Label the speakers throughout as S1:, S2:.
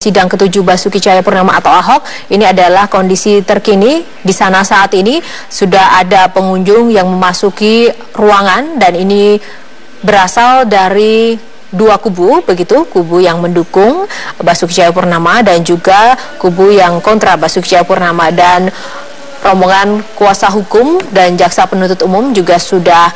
S1: sidang ke-7 Basuki Cahayapurnama atau Ahok. Ini adalah kondisi terkini di sana saat ini. Sudah ada pengunjung yang memasuki ruangan dan ini berasal dari dua kubu, begitu, kubu yang mendukung Basuki Cahayapurnama dan juga kubu yang kontra Basuki Cahayapurnama, dan rombongan kuasa hukum dan jaksa penuntut umum juga sudah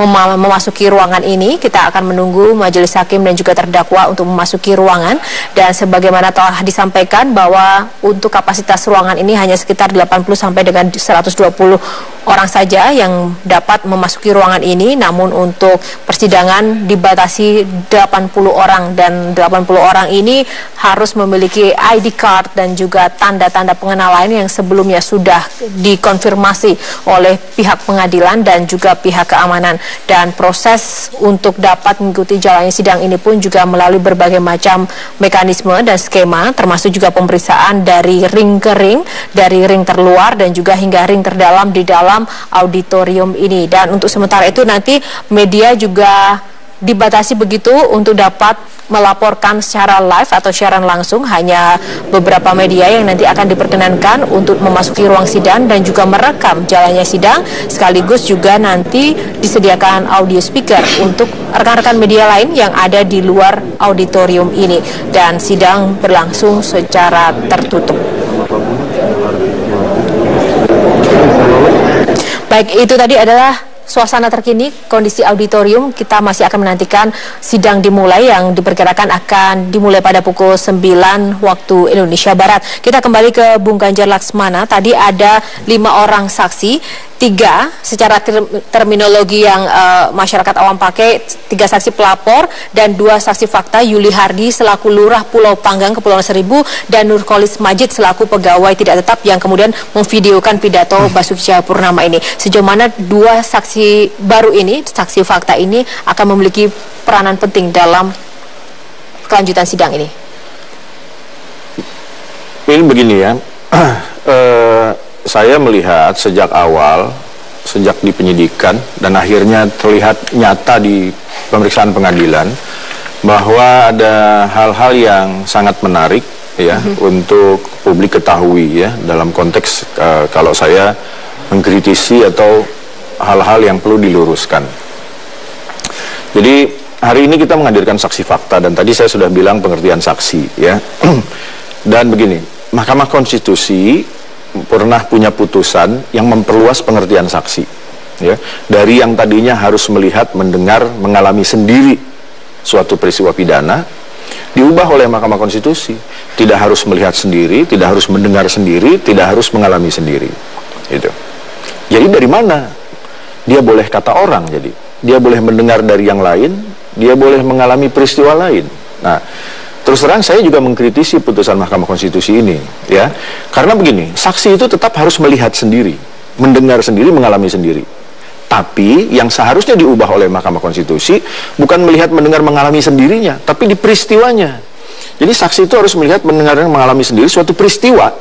S1: memasuki ruangan ini. Kita akan menunggu majelis hakim dan juga terdakwa untuk memasuki ruangan, dan sebagaimana telah disampaikan bahwa untuk kapasitas ruangan ini hanya sekitar 80 sampai dengan 120 orang saja yang dapat memasuki ruangan ini, namun untuk persidangan dibatasi 80 orang, dan 80 orang ini harus memiliki ID card dan juga tanda-tanda pengenalan yang sebelumnya sudah dikonfirmasi oleh pihak pengadilan dan juga pihak keamanan. Dan proses untuk dapat mengikuti jalannya sidang ini pun juga melalui berbagai macam mekanisme dan skema, termasuk juga pemeriksaan dari ring ke ring, dari ring terluar dan juga hingga ring terdalam di dalam auditorium ini. Dan untuk sementara itu nanti media juga dibatasi begitu untuk dapat melaporkan secara live atau siaran langsung. Hanya beberapa media yang nanti akan diperkenankan untuk memasuki ruang sidang dan juga merekam jalannya sidang, sekaligus juga nanti disediakan audio speaker untuk rekan-rekan media lain yang ada di luar auditorium ini, dan sidang berlangsung secara tertutup. Baik, itu tadi adalah suasana terkini kondisi auditorium. Kita masih akan menantikan sidang dimulai yang diperkirakan akan dimulai pada pukul 9 waktu Indonesia Barat. Kita kembali ke Bung Ganjar Laksmana. Tadi ada 5 orang saksi, 3 secara terminologi yang masyarakat awam pakai, 3 saksi pelapor dan 2 saksi fakta, Yuli Hardi selaku Lurah Pulau Panggang Kepulauan Seribu dan Nurkolis Majid selaku pegawai tidak tetap yang kemudian memvideokan pidato Basuki Cahayapurnama ini. Sejauh mana 2 saksi baru ini, saksi fakta ini akan memiliki peranan penting dalam kelanjutan sidang ini?
S2: Ini begini ya, saya melihat sejak awal, sejak di penyidikan dan akhirnya terlihat nyata di pemeriksaan pengadilan bahwa ada hal-hal yang sangat menarik ya untuk publik ketahui ya, dalam konteks kalau saya mengkritisi atau hal-hal yang perlu diluruskan. Jadi hari ini kita menghadirkan saksi fakta dan tadi saya sudah bilang pengertian saksi ya. Dan begini, Mahkamah Konstitusi pernah punya putusan yang memperluas pengertian saksi ya, dari yang tadinya harus melihat, mendengar, mengalami sendiri suatu peristiwa pidana, diubah oleh Mahkamah Konstitusi, tidak harus melihat sendiri, tidak harus mendengar sendiri, tidak harus mengalami sendiri. Itu. Jadi dari mana dia boleh kata orang? Jadi dia boleh mendengar dari yang lain, dia boleh mengalami peristiwa lain. Nah, terus terang saya juga mengkritisi putusan Mahkamah Konstitusi ini ya, karena begini, saksi itu tetap harus melihat sendiri, mendengar sendiri, mengalami sendiri. Tapi yang seharusnya diubah oleh Mahkamah Konstitusi bukan melihat, mendengar, mengalami sendirinya, tapi di peristiwanya. Jadi saksi itu harus melihat, mendengar, dan mengalami sendiri suatu peristiwa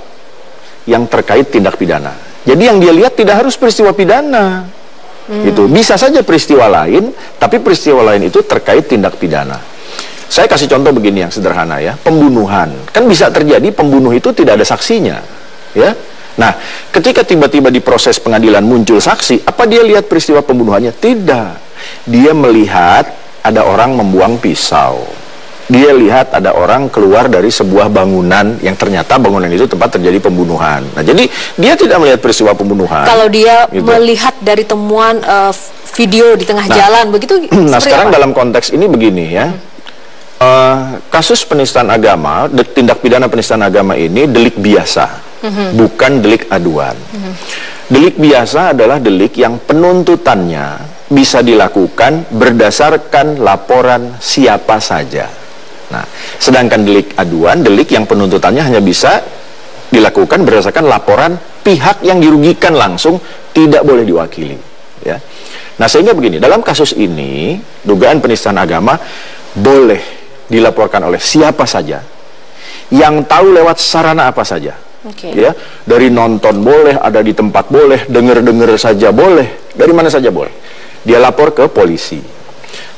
S2: yang terkait tindak pidana. Jadi yang dia lihat tidak harus peristiwa pidana. Itu bisa saja peristiwa lain, tapi peristiwa lain itu terkait tindak pidana. Saya kasih contoh begini yang sederhana ya, pembunuhan. Kan bisa terjadi pembunuh itu tidak ada saksinya, ya. Nah, ketika tiba-tiba di proses pengadilan muncul saksi, apa dia lihat peristiwa pembunuhannya? Tidak. Dia melihat ada orang membuang pisau. Dia lihat ada orang keluar dari sebuah bangunan yang ternyata bangunan itu tempat terjadi pembunuhan. Nah, jadi dia tidak melihat peristiwa pembunuhan.
S1: Kalau dia gitu melihat dari temuan video di tengah jalan, begitu.
S2: Nah, sekarang apa? Dalam konteks ini begini ya. Kasus penistaan agama, tindak pidana penistaan agama ini delik biasa, bukan delik aduan. Delik biasa adalah delik yang penuntutannya bisa dilakukan berdasarkan laporan siapa saja. Nah, sedangkan delik aduan, delik yang penuntutannya hanya bisa dilakukan berdasarkan laporan pihak yang dirugikan langsung, tidak boleh diwakili. Ya. Nah, sehingga begini, dalam kasus ini, dugaan penistaan agama boleh dilaporkan oleh siapa saja, yang tahu lewat sarana apa saja. Ya, dari nonton boleh, ada di tempat boleh, denger-denger saja boleh, dari mana saja boleh. Dia lapor ke polisi.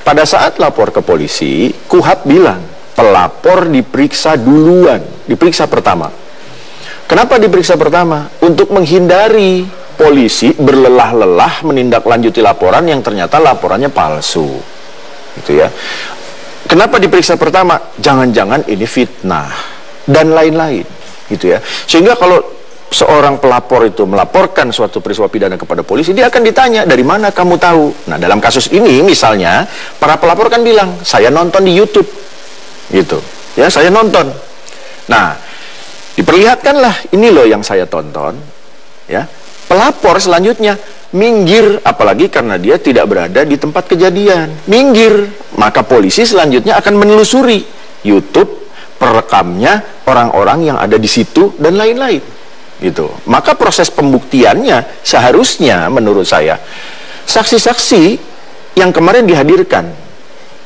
S2: Pada saat lapor ke polisi, KUHAP bilang pelapor diperiksa duluan, diperiksa pertama. Kenapa diperiksa pertama? Untuk menghindari polisi berlelah-lelah menindaklanjuti laporan yang ternyata laporannya palsu, gitu ya. Kenapa diperiksa pertama? Jangan-jangan ini fitnah dan lain-lain, gitu ya. Sehingga kalau seorang pelapor itu melaporkan suatu peristiwa pidana kepada polisi, dia akan ditanya, dari mana kamu tahu? Nah, dalam kasus ini misalnya, para pelapor kan bilang, saya nonton di YouTube, gitu. Ya, saya nonton. Nah, diperlihatkanlah, ini loh yang saya tonton. Ya, pelapor selanjutnya minggir, apalagi karena dia tidak berada di tempat kejadian. Minggir, maka polisi selanjutnya akan menelusuri YouTube, perekamnya, orang-orang yang ada di situ, dan lain-lain. Gitu. Maka proses pembuktiannya seharusnya menurut saya saksi-saksi yang kemarin dihadirkan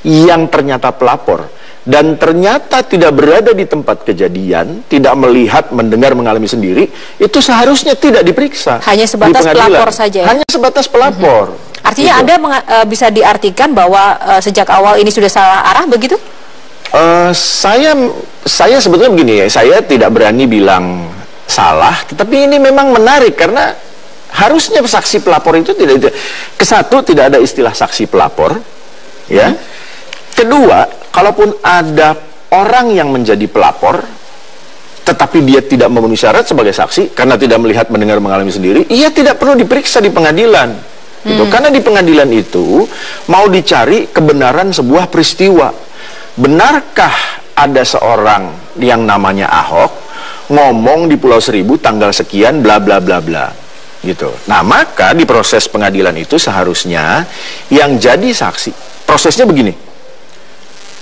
S2: yang ternyata pelapor dan ternyata tidak berada di tempat kejadian, tidak melihat, mendengar, mengalami sendiri, itu seharusnya tidak diperiksa.
S1: Hanya sebatas pelapor saja ya? Hanya
S2: sebatas pelapor.
S1: Artinya gitu. Anda bisa diartikan bahwa sejak awal ini sudah salah arah begitu?
S2: Saya sebetulnya begini ya, saya tidak berani bilang salah, tetapi ini memang menarik karena harusnya saksi pelapor itu kesatu tidak ada istilah saksi pelapor, ya. Kedua, kalaupun ada orang yang menjadi pelapor, tetapi dia tidak memenuhi syarat sebagai saksi karena tidak melihat, mendengar, mengalami sendiri, ia tidak perlu diperiksa di pengadilan, gitu. Karena di pengadilan itu mau dicari kebenaran sebuah peristiwa. Benarkah ada seorang yang namanya Ahok ngomong di Pulau Seribu tanggal sekian bla bla bla bla, gitu. Nah, maka di proses pengadilan itu seharusnya yang jadi saksi, prosesnya begini.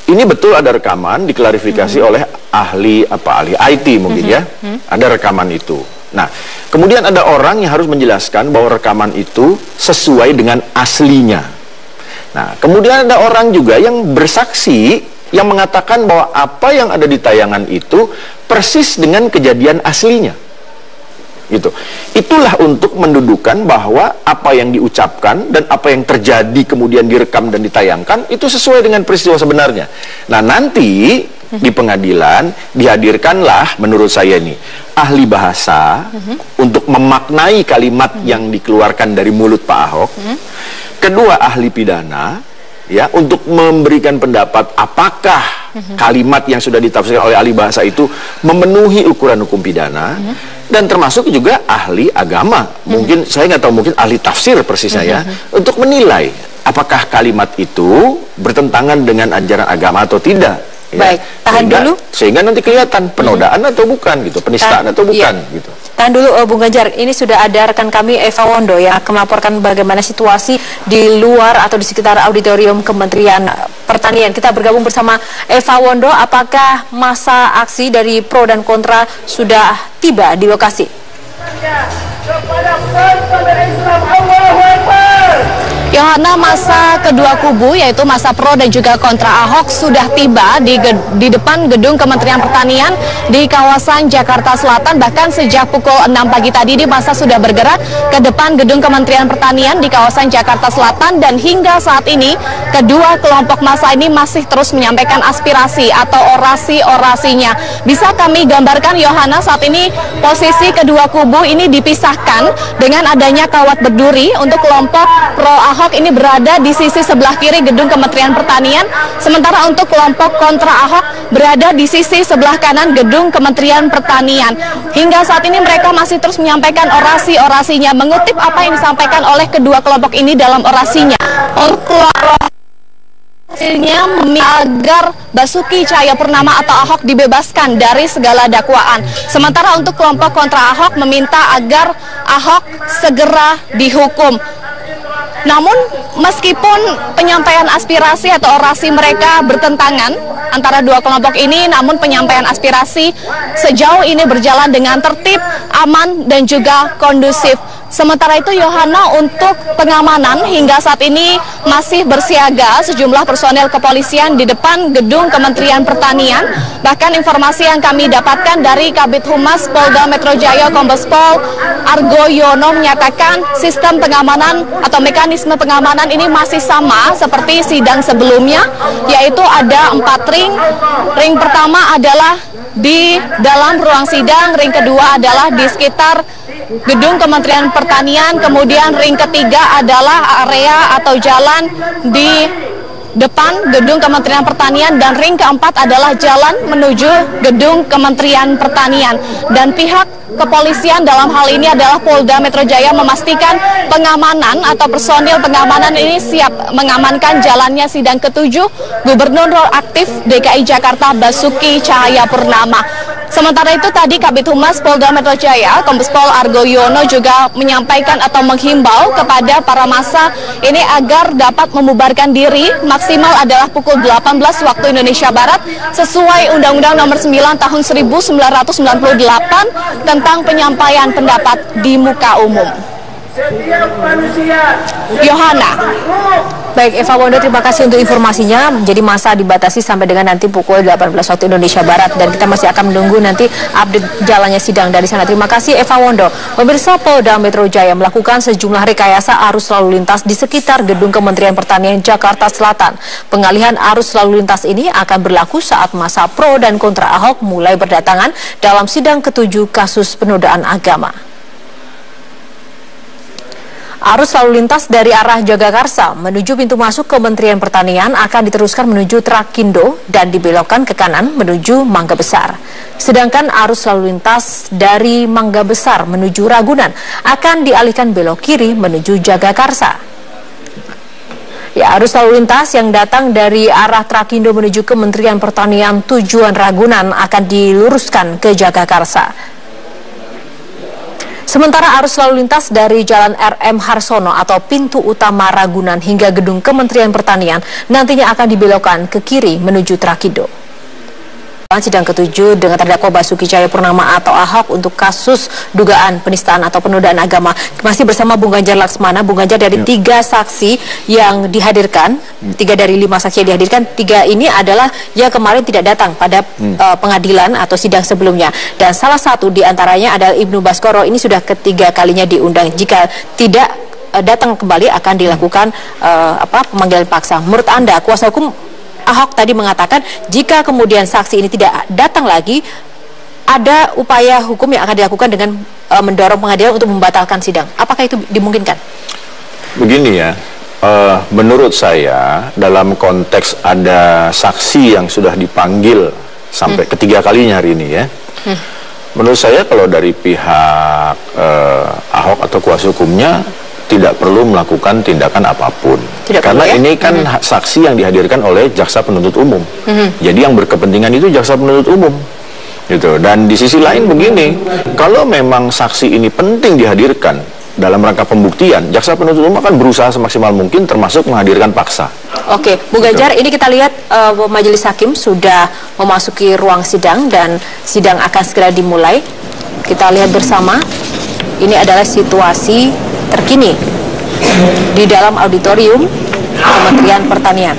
S2: Ini betul ada rekaman diklarifikasi oleh ahli IT mungkin ya. Ada rekaman itu. Nah, kemudian ada orang yang harus menjelaskan bahwa rekaman itu sesuai dengan aslinya. Nah, kemudian ada orang juga yang bersaksi yang mengatakan bahwa apa yang ada di tayangan itu persis dengan kejadian aslinya, gitu. Itulah untuk mendudukan bahwa apa yang diucapkan dan apa yang terjadi kemudian direkam dan ditayangkan itu sesuai dengan peristiwa sebenarnya. Nah, nanti di pengadilan dihadirkanlah menurut saya ini ahli bahasa untuk memaknai kalimat yang dikeluarkan dari mulut Pak Ahok. Kedua, ahli pidana, ya, untuk memberikan pendapat apakah kalimat yang sudah ditafsirkan oleh ahli bahasa itu memenuhi ukuran hukum pidana, dan termasuk juga ahli agama, mungkin saya nggak tahu, mungkin ahli tafsir persisnya ya, untuk menilai apakah kalimat itu bertentangan dengan ajaran agama atau tidak. Ya.
S1: Baik, tahan dulu.
S2: Sehingga nanti kelihatan penodaan atau bukan, gitu, penistaan atau bukan, gitu.
S1: Tahan dulu, Bung Ganjar. Ini sudah ada rekan kami Eva Wondo yang akan melaporkan bagaimana situasi di luar atau di sekitar auditorium Kementerian Pertanian. Kita bergabung bersama Eva Wondo. Apakah masa aksi dari pro dan kontra sudah tiba di lokasi?
S3: Yohana, masa kedua kubu yaitu masa pro dan juga kontra Ahok sudah tiba di depan gedung Kementerian Pertanian di kawasan Jakarta Selatan. Bahkan sejak pukul 6 pagi tadi ini masa sudah bergerak ke depan gedung Kementerian Pertanian di kawasan Jakarta Selatan, dan hingga saat ini kedua kelompok massa ini masih terus menyampaikan aspirasi atau orasi-orasinya. Bisa kami gambarkan, Yohana, saat ini posisi kedua kubu ini dipisahkan dengan adanya kawat berduri. Untuk kelompok pro Ahok ini berada di sisi sebelah kiri gedung Kementerian Pertanian, sementara untuk kelompok kontra Ahok berada di sisi sebelah kanan gedung Kementerian Pertanian. Hingga saat ini mereka masih terus menyampaikan orasi-orasinya. Mengutip apa yang disampaikan oleh kedua kelompok ini dalam orasinya, agar Basuki Cahayapurnama atau Ahok dibebaskan dari segala dakwaan. Sementara untuk kelompok kontra Ahok meminta agar Ahok segera dihukum. Namun meskipun penyampaian aspirasi atau orasi mereka bertentangan antara dua kelompok ini, namun penyampaian aspirasi sejauh ini berjalan dengan tertib, aman, dan juga kondusif. Sementara itu, Yohana, untuk pengamanan hingga saat ini masih bersiaga sejumlah personel kepolisian di depan gedung Kementerian Pertanian. Bahkan informasi yang kami dapatkan dari Kabid Humas Polda Metro Jaya Kombes Pol Argo Yono menyatakan sistem pengamanan atau mekanisme pengamanan ini masih sama seperti sidang sebelumnya, yaitu ada 4 trip ring pertama adalah di dalam ruang sidang, ring kedua adalah di sekitar gedung Kementerian Pertanian, kemudian ring ketiga adalah area atau jalan di depan gedung Kementerian Pertanian, dan ring keempat adalah jalan menuju gedung Kementerian Pertanian. Dan pihak kepolisian dalam hal ini adalah Polda Metro Jaya memastikan pengamanan atau personil pengamanan ini siap mengamankan jalannya sidang ke-7 Gubernur aktif DKI Jakarta Basuki Cahayapurnama. Sementara itu tadi Kabid Humas Polda Metro Jaya, Kombes Pol Argo Yono juga menyampaikan atau menghimbau kepada para massa ini agar dapat membubarkan diri maksimal adalah pukul 18 waktu Indonesia Barat sesuai Undang-Undang Nomor 9 Tahun 1998 tentang penyampaian pendapat di muka umum. Yohana.
S1: Baik, Eva Wondo, terima kasih untuk informasinya. Jadi masa dibatasi sampai dengan nanti pukul 18 waktu Indonesia Barat, dan kita masih akan menunggu nanti update jalannya sidang dari sana. Terima kasih Eva Wondo. Pemirsa, Polda Metro Jaya melakukan sejumlah rekayasa arus lalu lintas di sekitar gedung Kementerian Pertanian Jakarta Selatan. Pengalihan arus lalu lintas ini akan berlaku saat masa pro dan kontra Ahok mulai berdatangan dalam sidang ke-7 kasus penodaan agama. Arus lalu lintas dari arah Jagakarsa menuju pintu masuk Kementerian Pertanian akan diteruskan menuju Trakindo dan dibelokkan ke kanan menuju Mangga Besar. Sedangkan arus lalu lintas dari Mangga Besar menuju Ragunan akan dialihkan belok kiri menuju Jagakarsa. Ya, arus lalu lintas yang datang dari arah Trakindo menuju Kementerian Pertanian tujuan Ragunan akan diluruskan ke Jagakarsa. Sementara arus lalu lintas dari Jalan RM Harsono atau pintu utama Ragunan hingga gedung Kementerian Pertanian nantinya akan dibelokkan ke kiri menuju Trakindo. Sidang ke-7 dengan terdakwa Basuki Cahayapurnama atau Ahok untuk kasus dugaan penistaan atau penodaan agama. Masih bersama Bung Ganjar Laksmana. Bung Ganjar, dari 3 saksi yang dihadirkan, 3 dari 5 saksi yang dihadirkan, 3 ini adalah yang kemarin tidak datang pada pengadilan atau sidang sebelumnya. Dan salah satu diantaranya adalah Ibnu Baskoro. Ini sudah ketiga kalinya diundang. Jika tidak datang kembali akan dilakukan pemanggilan paksa. Menurut Anda, kuasa hukum Ahok tadi mengatakan jika kemudian saksi ini tidak datang lagi, ada upaya hukum yang akan dilakukan dengan mendorong pengadilan untuk membatalkan sidang. Apakah itu dimungkinkan? Begini
S2: ya, menurut saya dalam konteks ada saksi yang sudah dipanggil sampai ketiga kalinya hari ini ya, menurut saya kalau dari pihak Ahok atau kuasa hukumnya tidak perlu melakukan tindakan apapun. Karena ini kan saksi yang dihadirkan oleh jaksa penuntut umum. Jadi yang berkepentingan itu jaksa penuntut umum. Gitu. Dan di sisi lain begini, kalau memang saksi ini penting dihadirkan dalam rangka pembuktian, jaksa penuntut umum akan berusaha semaksimal mungkin termasuk menghadirkan paksa. Oke, Bung Ganjar, ini kita lihat majelis hakim sudah memasuki ruang sidang dan sidang akan segera dimulai. Kita lihat bersama, ini adalah situasi terkini di dalam auditorium Kementerian Pertanian.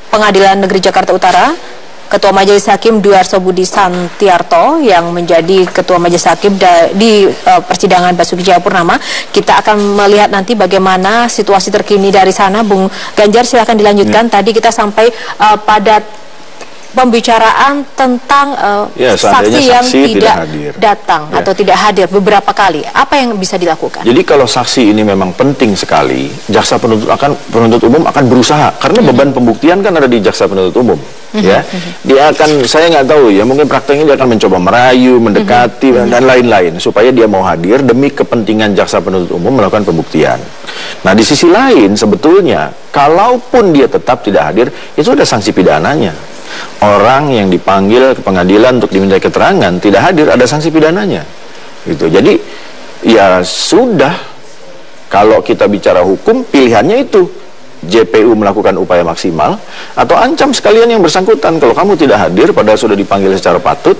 S2: Pengadilan Negeri Jakarta Utara, Ketua Majelis Hakim Dwi Arso Budi Santiarto yang menjadi Ketua Majelis Hakim di persidangan Basuki Cahayapurnama. Kita akan melihat nanti bagaimana situasi terkini dari sana. Bung Ganjar, silakan dilanjutkan. Tadi kita sampai pada pembicaraan tentang saksi yang tidak datang atau tidak hadir beberapa kali. Apa yang bisa dilakukan? Jadi kalau saksi ini memang penting sekali, jaksa penuntut umum akan berusaha, karena beban pembuktian kan ada di jaksa penuntut umum. Ya, dia akan, saya nggak tahu ya, mungkin prakteknya dia akan mencoba merayu, mendekati dan lain-lain supaya dia mau hadir demi kepentingan jaksa penuntut umum melakukan pembuktian. Nah, di sisi lain sebetulnya kalaupun dia tetap tidak hadir, itu ada sanksi pidananya. Orang yang dipanggil ke pengadilan untuk diminta keterangan tidak hadir, ada sanksi pidananya. Gitu. Jadi ya sudah, kalau kita bicara hukum, pilihannya itu JPU melakukan upaya maksimal atau ancam sekalian yang bersangkutan. Kalau kamu tidak hadir padahal sudah dipanggil secara patut,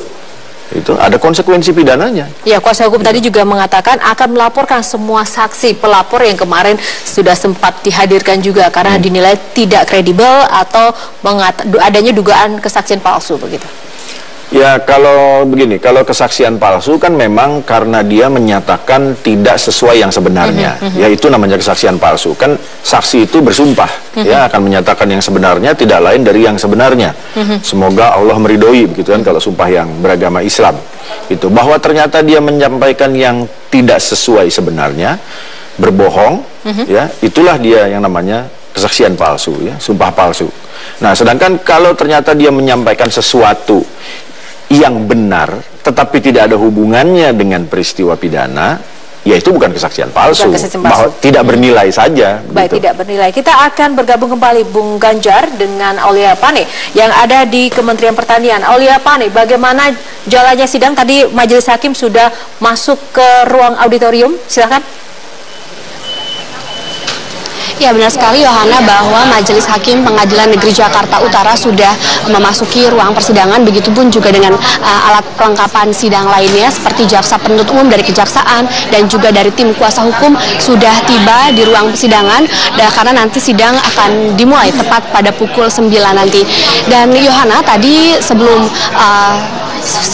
S2: Itu ada konsekuensi pidananya.
S1: Ya, kuasa hukum tadi juga mengatakan akan melaporkan semua saksi pelapor yang kemarin sudah sempat dihadirkan juga karena dinilai tidak kredibel atau adanya dugaan kesaksian palsu begitu.
S2: Ya, kalau begini, kalau kesaksian palsu kan memang karena dia menyatakan tidak sesuai yang sebenarnya. Ya, itu namanya kesaksian palsu. Kan saksi itu bersumpah, ya, akan menyatakan yang sebenarnya tidak lain dari yang sebenarnya. Semoga Allah meridhoi, begitu kan, kalau sumpah yang beragama Islam. Itu bahwa ternyata dia menyampaikan yang tidak sesuai sebenarnya, berbohong, ya, itulah dia yang namanya kesaksian palsu, ya, sumpah palsu. Nah, sedangkan kalau ternyata dia menyampaikan sesuatu yang benar, tetapi tidak ada hubungannya dengan peristiwa pidana, ya itu bukan kesaksian palsu, bahwa tidak bernilai saja.
S1: Baik, tidak bernilai. Kita akan bergabung kembali Bung Ganjar dengan Aulia Pane yang ada di Kementerian Pertanian. Aulia Pane, bagaimana jalannya sidang? Tadi Majelis Hakim sudah masuk ke ruang auditorium, silakan.
S3: Ya, benar sekali Yohana bahwa Majelis Hakim Pengadilan Negeri Jakarta Utara sudah memasuki ruang persidangan, begitupun juga dengan alat perlengkapan sidang lainnya seperti jaksa penuntut umum dari kejaksaan dan juga dari tim kuasa hukum sudah tiba di ruang persidangan karena nanti sidang akan dimulai tepat pada pukul 9 nanti. Dan Yohana, tadi sebelum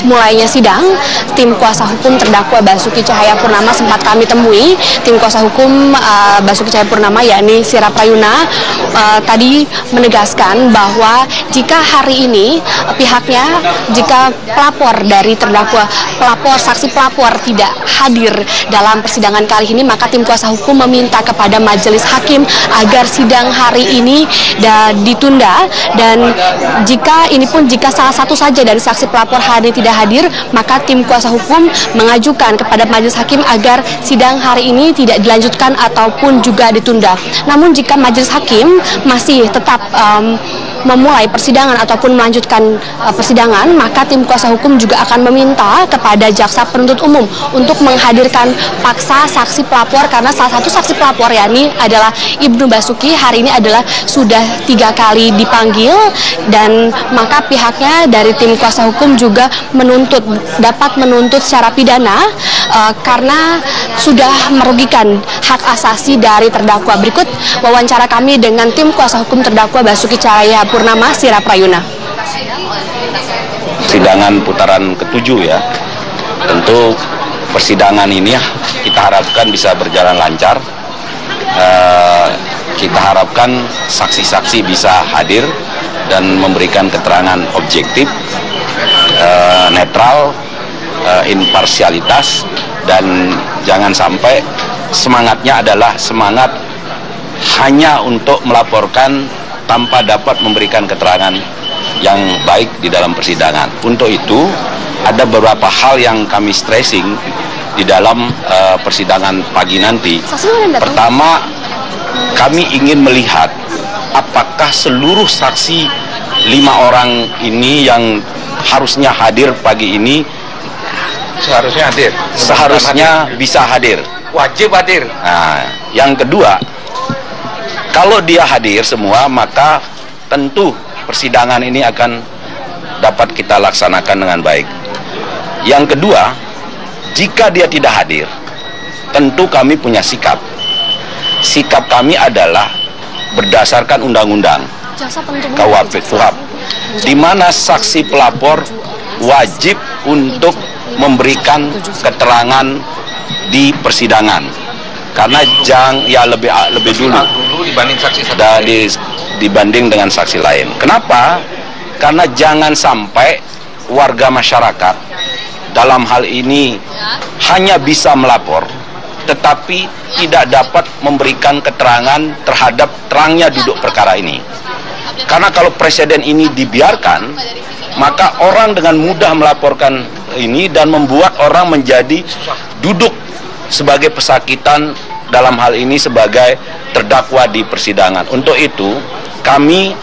S3: mulainya sidang, tim kuasa hukum terdakwa Basuki Cahayapurnama sempat kami temui. Tim kuasa hukum Basuki Cahayapurnama yakni Sira Prayuna tadi menegaskan bahwa jika hari ini pihaknya, jika pelapor dari terdakwa, saksi pelapor tidak hadir dalam persidangan kali ini, maka tim kuasa hukum meminta kepada Majelis Hakim agar sidang hari ini ditunda, dan jika salah satu saja dari saksi pelapor hari ini tidak hadir, maka tim kuasa hukum mengajukan kepada Majelis Hakim agar sidang hari ini tidak dilanjutkan ataupun juga ditunda. Namun jika Majelis Hakim masih tetap memulai persidangan ataupun melanjutkan persidangan, maka tim kuasa hukum juga akan meminta kepada jaksa penuntut umum untuk menghadirkan paksa saksi pelapor, karena salah satu saksi pelapor yakni adalah Ibnu Basuki hari ini adalah sudah 3 kali dipanggil, dan maka pihaknya dari tim kuasa hukum juga dapat menuntut secara pidana karena sudah merugikan hak asasi dari terdakwa. Berikut wawancara kami dengan tim kuasa hukum terdakwa Basuki Cahayapurnama, Sira Prayuna.
S4: Persidangan putaran ke-7 ya, tentu persidangan ini kita harapkan bisa berjalan lancar. Kita harapkan saksi-saksi bisa hadir dan memberikan keterangan objektif, netral, imparsialitas, dan jangan sampai semangatnya adalah semangat hanya untuk melaporkan tanpa dapat memberikan keterangan yang baik di dalam persidangan. Untuk itu ada beberapa hal yang kami stressing di dalam persidangan pagi nanti. Pertama, kami ingin melihat apakah seluruh saksi 5 orang ini yang harusnya hadir pagi ini seharusnya bisa hadir, wajib hadir. Nah, yang kedua, kalau dia hadir semua, maka tentu persidangan ini akan dapat kita laksanakan dengan baik. Yang kedua, jika dia tidak hadir, tentu kami punya sikap. Sikap kami adalah berdasarkan undang-undang KUHP, di mana saksi pelapor wajib untuk memberikan keterangan di persidangan, karena lebih dulu dibanding dengan saksi lain. Kenapa? Karena jangan sampai warga masyarakat dalam hal ini hanya bisa melapor tetapi tidak dapat memberikan keterangan terhadap terangnya duduk perkara ini. Karena kalau presiden ini dibiarkan, maka orang dengan mudah melaporkan ini dan membuat orang menjadi duduk sebagai pesakitan, dalam hal ini sebagai terdakwa di persidangan. Untuk itu, kami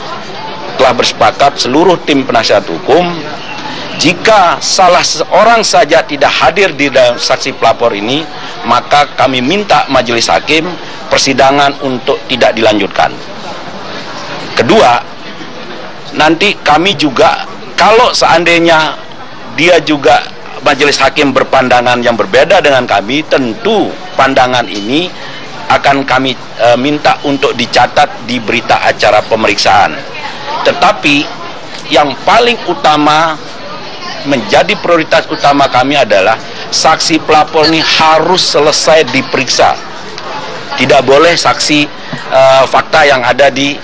S4: telah bersepakat seluruh tim penasihat hukum, jika salah seorang saja tidak hadir di dalam saksi pelapor ini, maka kami minta Majelis Hakim persidangan untuk tidak dilanjutkan. Kedua, nanti kami juga, kalau seandainya dia juga majelis hakim berpandangan yang berbeda dengan kami, tentu pandangan ini akan kami minta untuk dicatat di berita acara pemeriksaan. Tetapi yang paling utama, menjadi prioritas utama kami adalah saksi pelapor ini harus selesai diperiksa. Tidak boleh saksi fakta yang ada di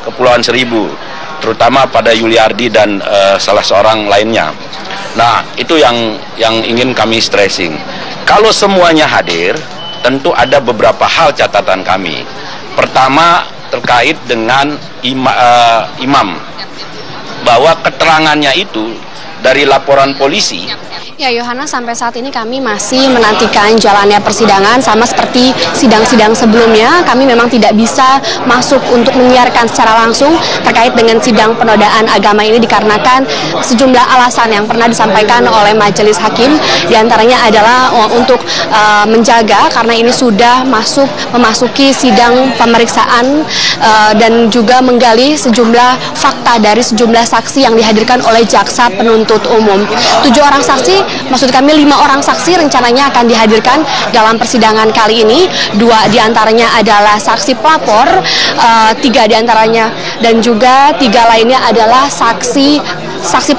S4: Kepulauan Seribu, terutama pada Yuliardi dan salah seorang lainnya. Nah, itu yang ingin kami stressing. Kalau semuanya hadir, tentu ada beberapa hal catatan kami. Pertama, terkait dengan imam, bahwa keterangannya itu dari laporan polisi.
S3: Ya, Yohana, sampai saat ini kami masih menantikan jalannya persidangan. Sama seperti sidang-sidang sebelumnya, kami memang tidak bisa masuk untuk menyiarkan secara langsung terkait dengan sidang penodaan agama ini dikarenakan sejumlah alasan yang pernah disampaikan oleh majelis hakim. Di antaranya adalah untuk menjaga, karena ini sudah memasuki sidang pemeriksaan dan juga menggali sejumlah fakta dari sejumlah saksi yang dihadirkan oleh jaksa penuntut umum. 7 orang saksi, maksud kami 5 orang saksi rencananya akan dihadirkan dalam persidangan kali ini. 2 diantaranya adalah saksi pelapor, 3 diantaranya dan juga 3 lainnya adalah saksi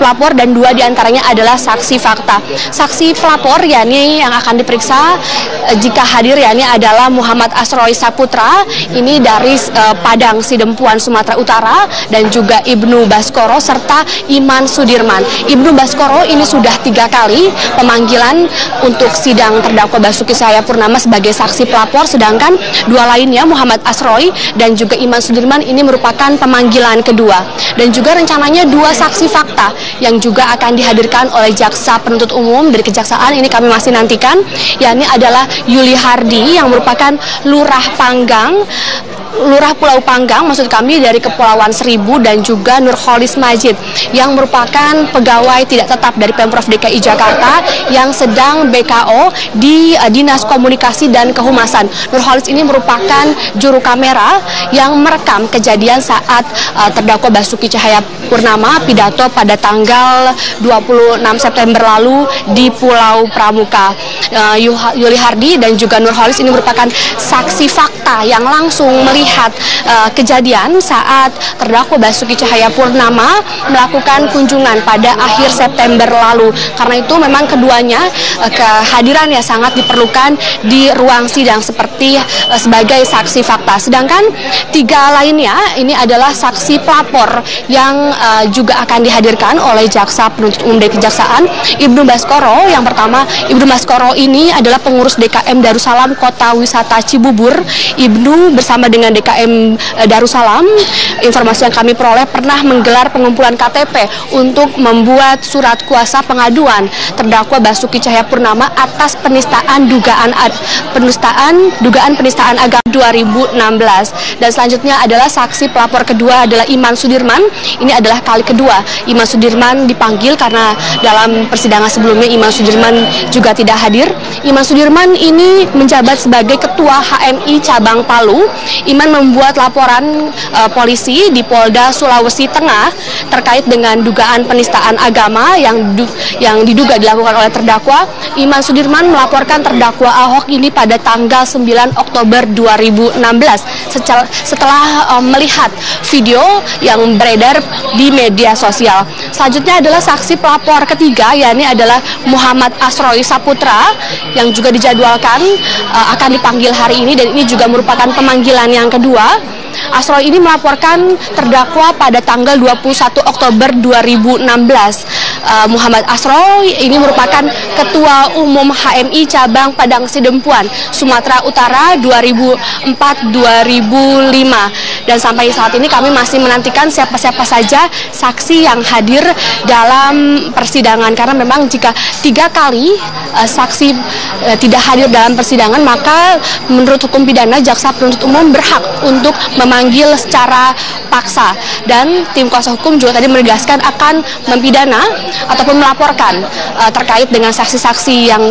S3: pelapor dan 2 diantaranya adalah saksi fakta. Saksi pelapor yakni yang akan diperiksa jika hadir yakni adalah Muhammad Asroi Saputra, ini dari Padang Sidempuan Sumatera Utara, dan juga Ibnu Baskoro serta Iman Sudirman. Ibnu Baskoro ini sudah 3 kali pemanggilan untuk sidang terdakwa Basuki Cahayapurnama sebagai saksi pelapor, sedangkan 2 lainnya Muhammad Asroi dan juga Iman Sudirman ini merupakan pemanggilan kedua. Dan juga rencananya 2 saksi fakta yang juga akan dihadirkan oleh jaksa penuntut umum dari kejaksaan, ini kami masih nantikan, yakni adalah Yuli Hardi yang merupakan Lurah Pulau Panggang, maksud kami dari Kepulauan Seribu, dan juga Nurholis Majid yang merupakan pegawai tidak tetap dari Pemprov DKI Jakarta yang sedang BKO di Dinas Komunikasi dan Kehumasan. Nurholis ini merupakan juru kamera yang merekam kejadian saat terdakwa Basuki Cahayapurnama pidato pada tanggal 26 September lalu di Pulau Pramuka. Yuli Hardi dan juga Nurholis ini merupakan saksi fakta yang langsung melihat kejadian saat terdakwa Basuki Cahayapurnama melakukan kunjungan pada akhir September lalu. Karena itu memang keduanya kehadirannya sangat diperlukan di ruang sidang sebagai saksi fakta. Sedangkan 3 lainnya ini adalah saksi pelapor yang juga akan dihadirkan oleh jaksa penuntut umum dari kejaksaan. Ibnu Baskoro yang pertama, Ibnu Baskoro ini adalah pengurus DKM Darussalam Kota Wisata Cibubur. Ibnu bersama dengan DKM Darussalam, informasi yang kami peroleh, pernah menggelar pengumpulan KTP untuk membuat surat kuasa pengaduan terdakwa Basuki Cahayapurnama atas penistaan dugaan penistaan agama 2016. Dan selanjutnya adalah saksi pelapor kedua adalah Iman Sudirman. Ini adalah kali kedua Iman Sudirman dipanggil karena dalam persidangan sebelumnya Iman Sudirman juga tidak hadir. Iman Sudirman ini menjabat sebagai Ketua HMI Cabang Palu. Iman membuat laporan polisi di Polda Sulawesi Tengah terkait dengan dugaan penistaan agama yang diduga dilakukan oleh terdakwa. Iman Sudirman melaporkan terdakwa Ahok ini pada tanggal 9 Oktober 2016 setelah melihat video yang beredar di media sosial. Selanjutnya adalah saksi pelapor ketiga, yakni adalah Muhammad Asroi Saputra yang juga dijadwalkan akan dipanggil hari ini, dan ini juga merupakan pemanggilan yang kedua. Asroi ini melaporkan terdakwa pada tanggal 21 Oktober 2016. Muhammad Asroi ini merupakan Ketua Umum HMI Cabang Padang Sidempuan Sumatera Utara 2004-2005. Dan sampai saat ini kami masih menantikan siapa-siapa saja saksi yang hadir dalam persidangan, karena memang jika 3 kali saksi tidak hadir dalam persidangan, maka menurut hukum pidana jaksa penuntut umum berhak untuk memanggil secara paksa. Dan tim kuasa hukum juga tadi menegaskan akan mempidana ataupun melaporkan terkait dengan saksi-saksi yang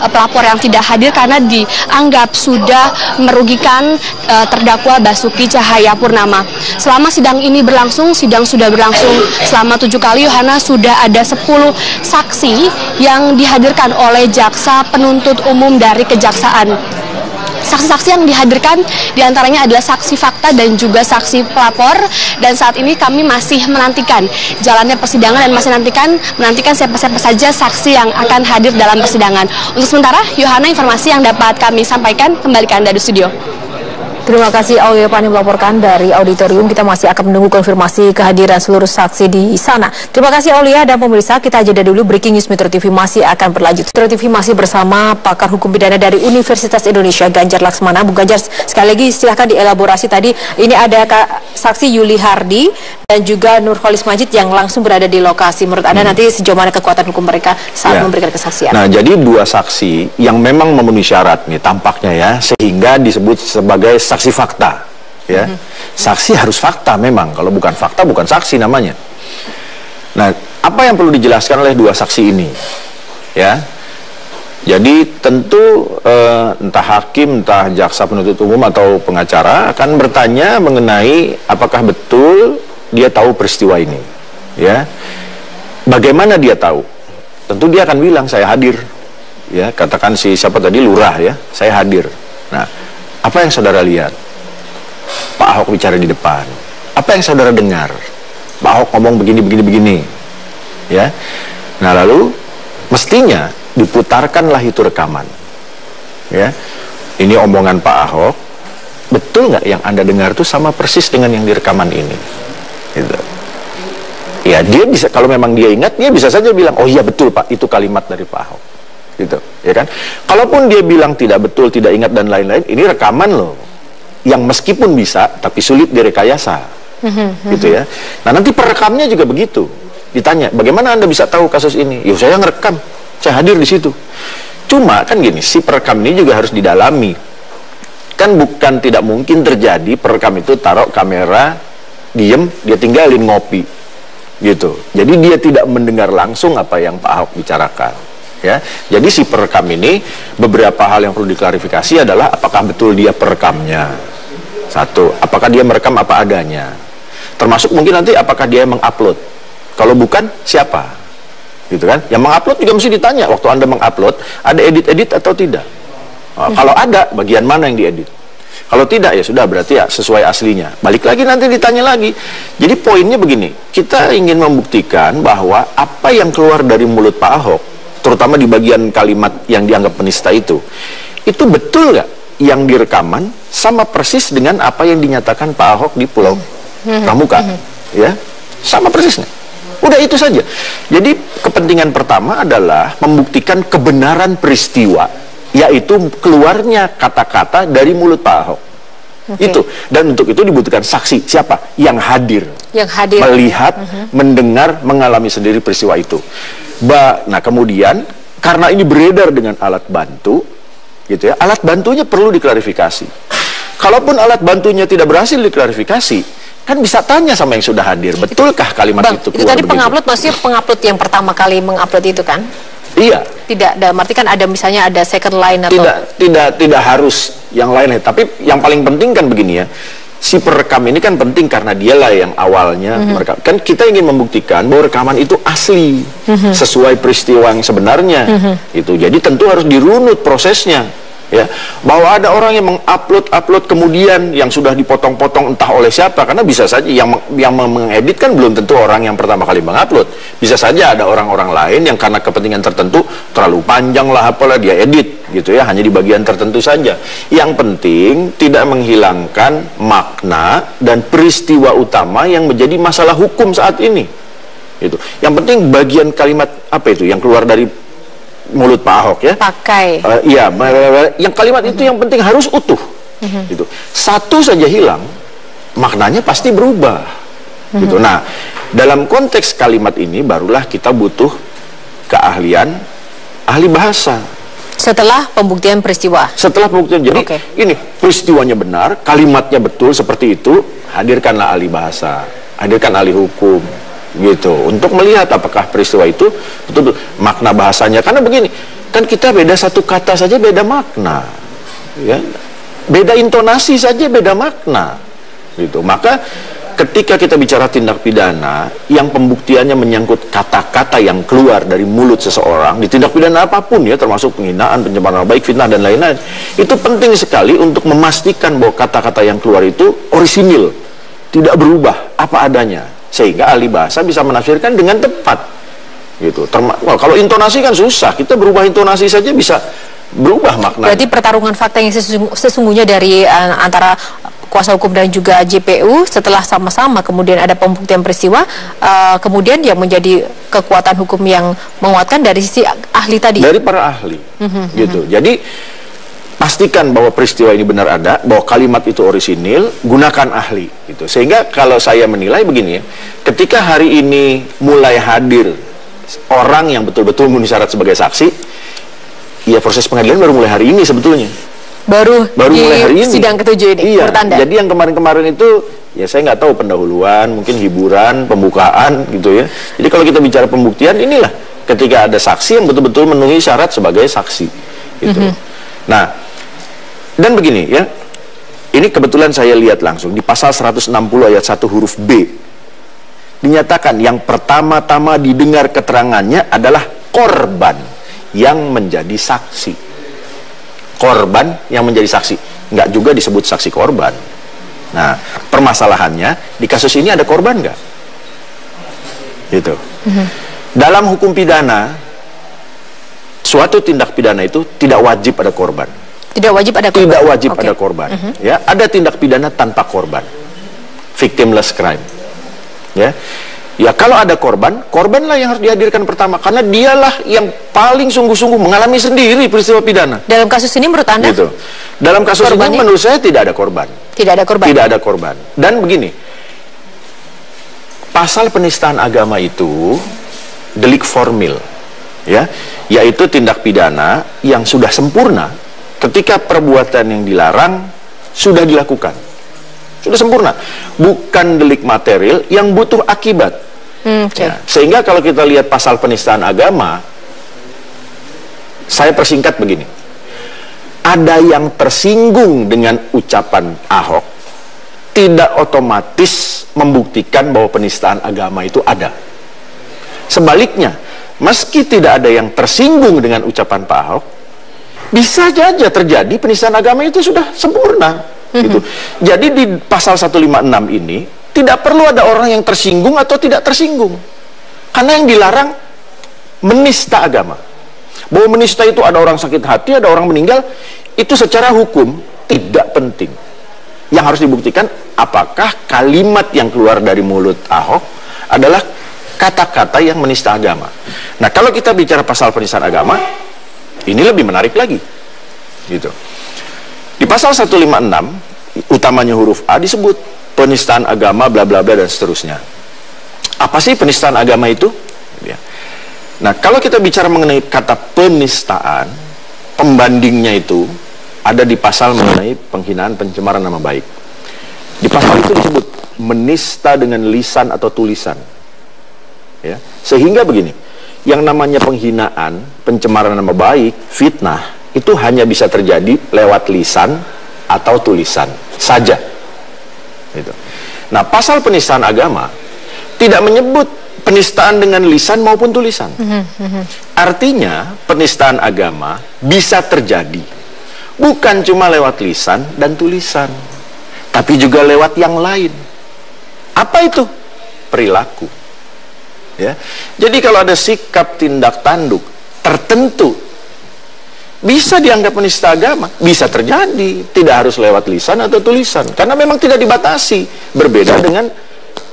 S3: pelapor yang tidak hadir karena dianggap sudah merugikan terdakwa Basuki Cahayapurnama. Selama sidang ini berlangsung, sidang sudah berlangsung selama 7 kali. Yohana, sudah ada 10 saksi yang dihadirkan oleh jaksa penuntut umum dari kejaksaan. Saksi-saksi yang dihadirkan diantaranya adalah saksi fakta dan juga saksi pelapor, dan saat ini kami masih menantikan jalannya persidangan dan masih menantikan siapa-siapa saja saksi yang akan hadir dalam persidangan. Untuk sementara, Yohana, informasi yang dapat kami sampaikan, kembali ke Anda di studio.
S1: Terima kasih Aulia Pani melaporkan dari auditorium. Kita masih akan menunggu konfirmasi kehadiran seluruh saksi di sana. Terima kasih Aulia, dan pemirsa, kita jeda dulu. Breaking News Metro TV masih akan berlanjut. Metro TV masih bersama pakar hukum pidana dari Universitas Indonesia, Ganjar Laksmana. Bung Ganjar, sekali lagi silahkan dielaborasi tadi. Ini ada saksi Yuli Hardi dan juga Nurholis Majid yang langsung berada di lokasi. Menurut Anda nanti sejauh mana kekuatan hukum mereka saat memberikan kesaksian?
S2: Nah, jadi 2 saksi yang memang memenuhi syarat nih tampaknya ya, sehingga disebut sebagai saksi fakta, ya. Saksi harus fakta memang, kalau bukan fakta bukan saksi namanya. Nah, apa yang perlu dijelaskan oleh 2 saksi ini, ya? Jadi tentu entah hakim, entah jaksa penuntut umum atau pengacara akan bertanya mengenai apakah betul dia tahu peristiwa ini, ya. Bagaimana dia tahu? Tentu dia akan bilang saya hadir, ya. Katakan si siapa tadi, lurah, ya, saya hadir. Nah, apa yang saudara lihat? Pak Ahok bicara di depan. Apa yang saudara dengar? Pak Ahok ngomong begini, ya. Nah, lalu mestinya diputarkanlah itu rekaman, ya. Ini omongan Pak Ahok, betul nggak yang Anda dengar itu sama persis dengan yang di rekaman ini? Gitu. Ya, dia bisa, kalau memang dia ingat, dia bisa saja bilang, oh iya betul Pak, itu kalimat dari Pak Ahok. Gitu, ya kan? Kalaupun dia bilang tidak betul, tidak ingat dan lain-lain, ini rekaman loh, yang meskipun bisa tapi sulit direkayasa, gitu ya. Nah, nanti perekamnya juga begitu, ditanya bagaimana Anda bisa tahu kasus ini? Ya, saya ngerekam, saya hadir di situ. Cuma kan gini, si perekam ini juga harus didalami. Kan bukan tidak mungkin terjadi perekam itu taruh kamera, diem, dia tinggalin ngopi, gitu. Jadi dia tidak mendengar langsung apa yang Pak Ahok bicarakan. Ya, jadi si perekam ini beberapa hal yang perlu diklarifikasi adalah apakah betul dia perekamnya, satu, apakah dia merekam apa adanya, termasuk mungkin nanti apakah dia mengupload, kalau bukan siapa, gitu kan? Yang mengupload juga mesti ditanya waktu Anda mengupload ada edit-edit atau tidak. Kalau ada, bagian mana yang diedit? Kalau tidak, ya sudah, berarti ya sesuai aslinya. Balik lagi nanti ditanya lagi. Jadi poinnya begini, kita ingin membuktikan bahwa apa yang keluar dari mulut Pak Ahok, terutama di bagian kalimat yang dianggap penista itu betul nggak yang direkaman sama persis dengan apa yang dinyatakan Pak Ahok di Pulau Pramuka, ya, sama persisnya. Udah itu saja. Jadi kepentingan pertama adalah membuktikan kebenaran peristiwa, yaitu keluarnya kata-kata dari mulut Pak Ahok. Itu, dan untuk itu dibutuhkan saksi. Siapa? Yang hadir, melihat, mendengar, mengalami sendiri peristiwa itu. Nah, kemudian karena ini beredar dengan alat bantu, gitu ya, alat bantunya perlu diklarifikasi. Kalaupun alat bantunya tidak berhasil diklarifikasi, kan bisa tanya sama yang sudah hadir, betulkah kalimat itu keluar? Itu
S1: tadi pengupload, maksudnya pengupload yang pertama kali mengupload itu kan?
S2: Iya.
S1: Tidak, berarti kan ada misalnya ada second line atau?
S2: Tidak harus yang lain, tapi yang paling penting kan begini ya. Si perekam ini kan penting karena dialah yang awalnya merekam. Kan kita ingin membuktikan bahwa rekaman itu asli, sesuai peristiwa yang sebenarnya. Itu. Jadi tentu harus dirunut prosesnya. Ya, bahwa ada orang yang mengupload kemudian yang sudah dipotong-potong entah oleh siapa, karena bisa saja yang mengedit kan belum tentu orang yang pertama kali mengupload, bisa saja ada orang-orang lain yang karena kepentingan tertentu terlalu panjang lah apalah dia edit gitu ya, hanya di bagian tertentu saja. Yang penting tidak menghilangkan makna dan peristiwa utama yang menjadi masalah hukum saat ini. Itu. Yang penting bagian kalimat apa itu yang keluar dari mulut Pak Ahok ya, pakai iya, yang kalimat itu yang penting harus utuh. Gitu. Satu saja hilang, maknanya pasti berubah. Gitu. Nah, dalam konteks kalimat ini barulah kita butuh keahlian ahli bahasa.
S1: Setelah pembuktian peristiwa.
S2: Setelah pembuktian, jadi ini peristiwanya benar, kalimatnya betul seperti itu, hadirkanlah ahli bahasa, hadirkan ahli hukum. Gitu, untuk melihat apakah peristiwa itu betul-betul makna bahasanya. Karena begini, Kan kita beda satu kata saja beda makna, ya. Beda intonasi saja beda makna, gitu. Maka ketika kita bicara tindak pidana yang pembuktiannya menyangkut kata-kata yang keluar dari mulut seseorang, di tindak pidana apapun ya, termasuk penghinaan, pencemaran nama baik, fitnah dan lain-lain, itu penting sekali untuk memastikan bahwa kata-kata yang keluar itu orisinil, tidak berubah apa adanya, sehingga ahli bahasa bisa menafsirkan dengan tepat, gitu. Kalau intonasi kan susah, kita berubah intonasi saja bisa berubah makna.
S1: Berarti pertarungan fakta yang sesungguhnya dari antara kuasa hukum dan juga JPU setelah sama-sama kemudian ada pembuktian peristiwa, kemudian yang menjadi kekuatan hukum yang menguatkan dari sisi ahli tadi. Dari
S2: para ahli, gitu. Jadi pastikan bahwa peristiwa ini benar ada, bahwa kalimat itu orisinil, gunakan ahli, gitu. Sehingga kalau saya menilai begini ya, ketika hari ini mulai hadir orang yang betul-betul memenuhi syarat sebagai saksi, ya proses pengadilan baru mulai hari ini sebetulnya. Baru mulai hari ini. Sidang ke-7 ini, iya. Jadi yang kemarin-kemarin itu, ya saya nggak tahu, pendahuluan, mungkin hiburan, pembukaan, gitu ya. Jadi kalau kita bicara pembuktian, inilah ketika ada saksi yang betul-betul memenuhi syarat sebagai saksi, gitu. Nah, dan begini ya, ini kebetulan saya lihat langsung di pasal 160 ayat 1 huruf B, dinyatakan yang pertama-tama didengar keterangannya adalah korban yang menjadi saksi. Korban yang menjadi saksi, nggak juga disebut saksi korban. Nah, permasalahannya di kasus ini ada korban nggak? Gitu. Dalam hukum pidana, suatu tindak pidana itu tidak wajib ada korban. Tidak wajib ada korban. Tidak wajib ada korban. Ya, ada tindak pidana tanpa korban, victimless crime. Ya. Ya, kalau ada korban, korbanlah yang harus dihadirkan pertama, karena dialah yang paling sungguh-sungguh mengalami sendiri peristiwa pidana.
S1: Dalam kasus ini menurut Anda?
S2: Gitu. Dalam kasus ini menurut saya tidak ada korban. Tidak ada korban? Tidak ada korban. Dan begini, pasal penistaan agama itu delik formil, ya, yaitu tindak pidana yang sudah sempurna ketika perbuatan yang dilarang sudah dilakukan. Sudah sempurna. Bukan delik material yang butuh akibat. Ya, sehingga kalau kita lihat pasal penistaan agama, saya persingkat begini. Ada yang tersinggung dengan ucapan Ahok, tidak otomatis membuktikan bahwa penistaan agama itu ada. Sebaliknya, meski tidak ada yang tersinggung dengan ucapan Pak Ahok, bisa saja terjadi penistaan agama itu sudah sempurna. Gitu. Jadi di pasal 156 ini tidak perlu ada orang yang tersinggung atau tidak tersinggung, karena yang dilarang menista agama. Bahwa menista itu ada orang sakit hati, ada orang meninggal, itu secara hukum tidak penting. Yang harus dibuktikan apakah kalimat yang keluar dari mulut Ahok adalah kata-kata yang menista agama. Nah, kalau kita bicara pasal penistaan agama, ini lebih menarik lagi, gitu. Di pasal 156, utamanya huruf A disebut penistaan agama bla bla bla dan seterusnya. Apa sih penistaan agama itu? Ya. Nah, kalau kita bicara mengenai kata penistaan, pembandingnya itu ada di pasal mengenai penghinaan, pencemaran nama baik. Di pasal itu disebut menista dengan lisan atau tulisan. Ya. Sehingga begini, yang namanya penghinaan, pencemaran nama baik, fitnah, itu hanya bisa terjadi lewat lisan atau tulisan saja. Gitu. Nah, pasal penistaan agama tidak menyebut penistaan dengan lisan maupun tulisan. Artinya penistaan agama bisa terjadi bukan cuma lewat lisan dan tulisan, tapi juga lewat yang lain. Apa itu? Perilaku. Ya. Jadi kalau ada sikap tindak tanduk tertentu bisa dianggap penista agama, bisa terjadi, tidak harus lewat lisan atau tulisan, karena memang tidak dibatasi. Berbeda dengan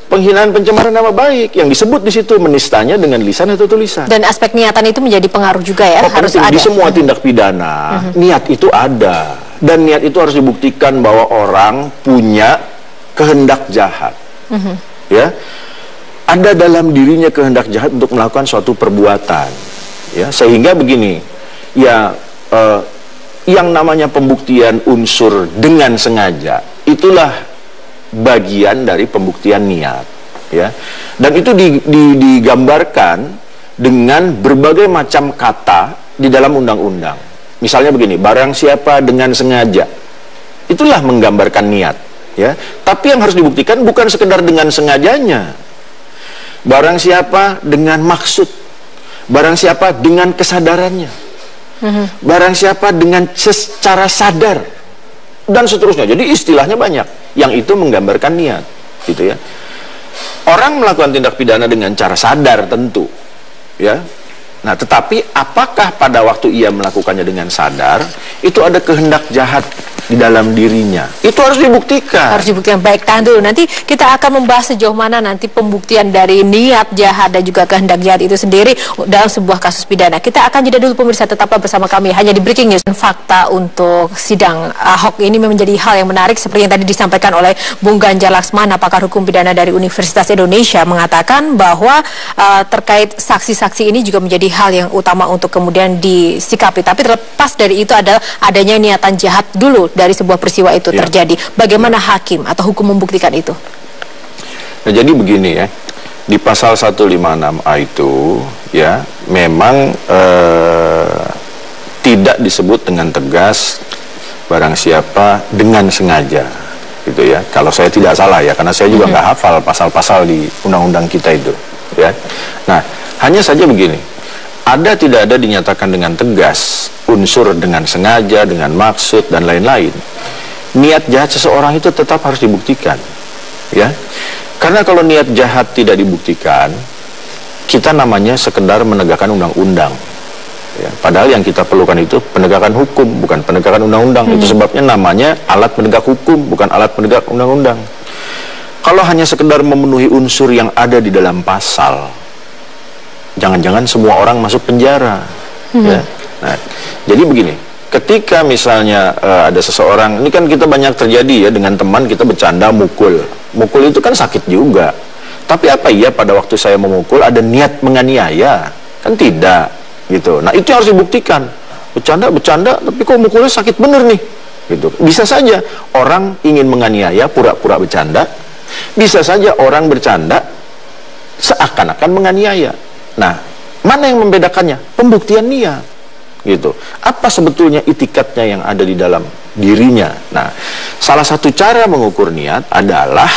S2: penghinaan, pencemaran nama baik yang disebut di situ menistanya dengan lisan atau tulisan. Dan aspek niatan itu menjadi pengaruh juga ya, harus ada. Di semua tindak pidana, niat itu ada, dan niat itu harus dibuktikan bahwa orang punya kehendak jahat. Ya, ada dalam dirinya kehendak jahat untuk melakukan suatu perbuatan. Ya, sehingga begini, ya. Yang namanya pembuktian unsur dengan sengaja itulah bagian dari pembuktian niat, ya. Dan itu digambarkan dengan berbagai macam kata di dalam undang-undang. Misalnya begini, barang siapa dengan sengaja, itulah menggambarkan niat, ya. Tapi yang harus dibuktikan bukan sekedar dengan sengajanya. Barang siapa dengan maksud, barang siapa dengan kesadarannya, barang siapa dengan secara sadar, dan seterusnya. Jadi istilahnya banyak yang itu menggambarkan niat, gitu ya. Orang melakukan tindak pidana dengan cara sadar tentu, ya. Nah, tetapi apakah pada waktu ia melakukannya dengan sadar, itu ada kehendak jahat di dalam dirinya? Itu harus dibuktikan.
S1: Harus dibuktikan. Baik, tahan dulu. Nanti kita akan membahas sejauh mana nanti pembuktian dari niat jahat dan juga kehendak jahat itu sendiri dalam sebuah kasus pidana. Kita akan jeda dulu pemirsa, tetaplah bersama kami hanya di Breaking News. Fakta untuk sidang Ahok ini menjadi hal yang menarik seperti yang tadi disampaikan oleh Bung Ganjar Laksmana, pakar hukum pidana dari Universitas Indonesia, mengatakan bahwa terkait saksi-saksi ini juga menjadi hal yang utama untuk kemudian disikapi. Tapi terlepas dari itu adalah adanya niatan jahat dulu dari sebuah peristiwa itu terjadi. Bagaimana hakim atau hukum membuktikan itu?
S2: Nah, jadi begini ya, di pasal 156A itu ya memang tidak disebut dengan tegas barang siapa dengan sengaja, gitu ya. Kalau saya tidak salah ya, karena saya juga nggak hafal pasal-pasal di undang-undang kita itu, ya. Nah, hanya saja begini, ada tidak ada dinyatakan dengan tegas unsur dengan sengaja, dengan maksud dan lain-lain. Niat jahat seseorang itu tetap harus dibuktikan, ya. Karena kalau niat jahat tidak dibuktikan, kita namanya sekedar menegakkan undang-undang, ya. Padahal yang kita perlukan itu penegakan hukum, bukan penegakan undang-undang. Itu sebabnya namanya alat penegak hukum, bukan alat penegak undang-undang. Kalau hanya sekedar memenuhi unsur yang ada di dalam pasal, jangan-jangan semua orang masuk penjara, ya. Nah, jadi begini, ketika misalnya ada seseorang, ini kan kita banyak terjadi ya, dengan teman kita bercanda mukul itu kan sakit juga. Tapi apa iya pada waktu saya memukul ada niat menganiaya? Kan tidak, gitu. Nah, itu harus dibuktikan. Bercanda, tapi kok mukulnya sakit bener nih, gitu. Bisa saja orang ingin menganiaya pura-pura bercanda, bisa saja orang bercanda seakan-akan menganiaya. Nah, mana yang membedakannya? Pembuktian niat, gitu. Apa sebetulnya itikatnya yang ada di dalam dirinya? Nah, salah satu cara mengukur niat adalah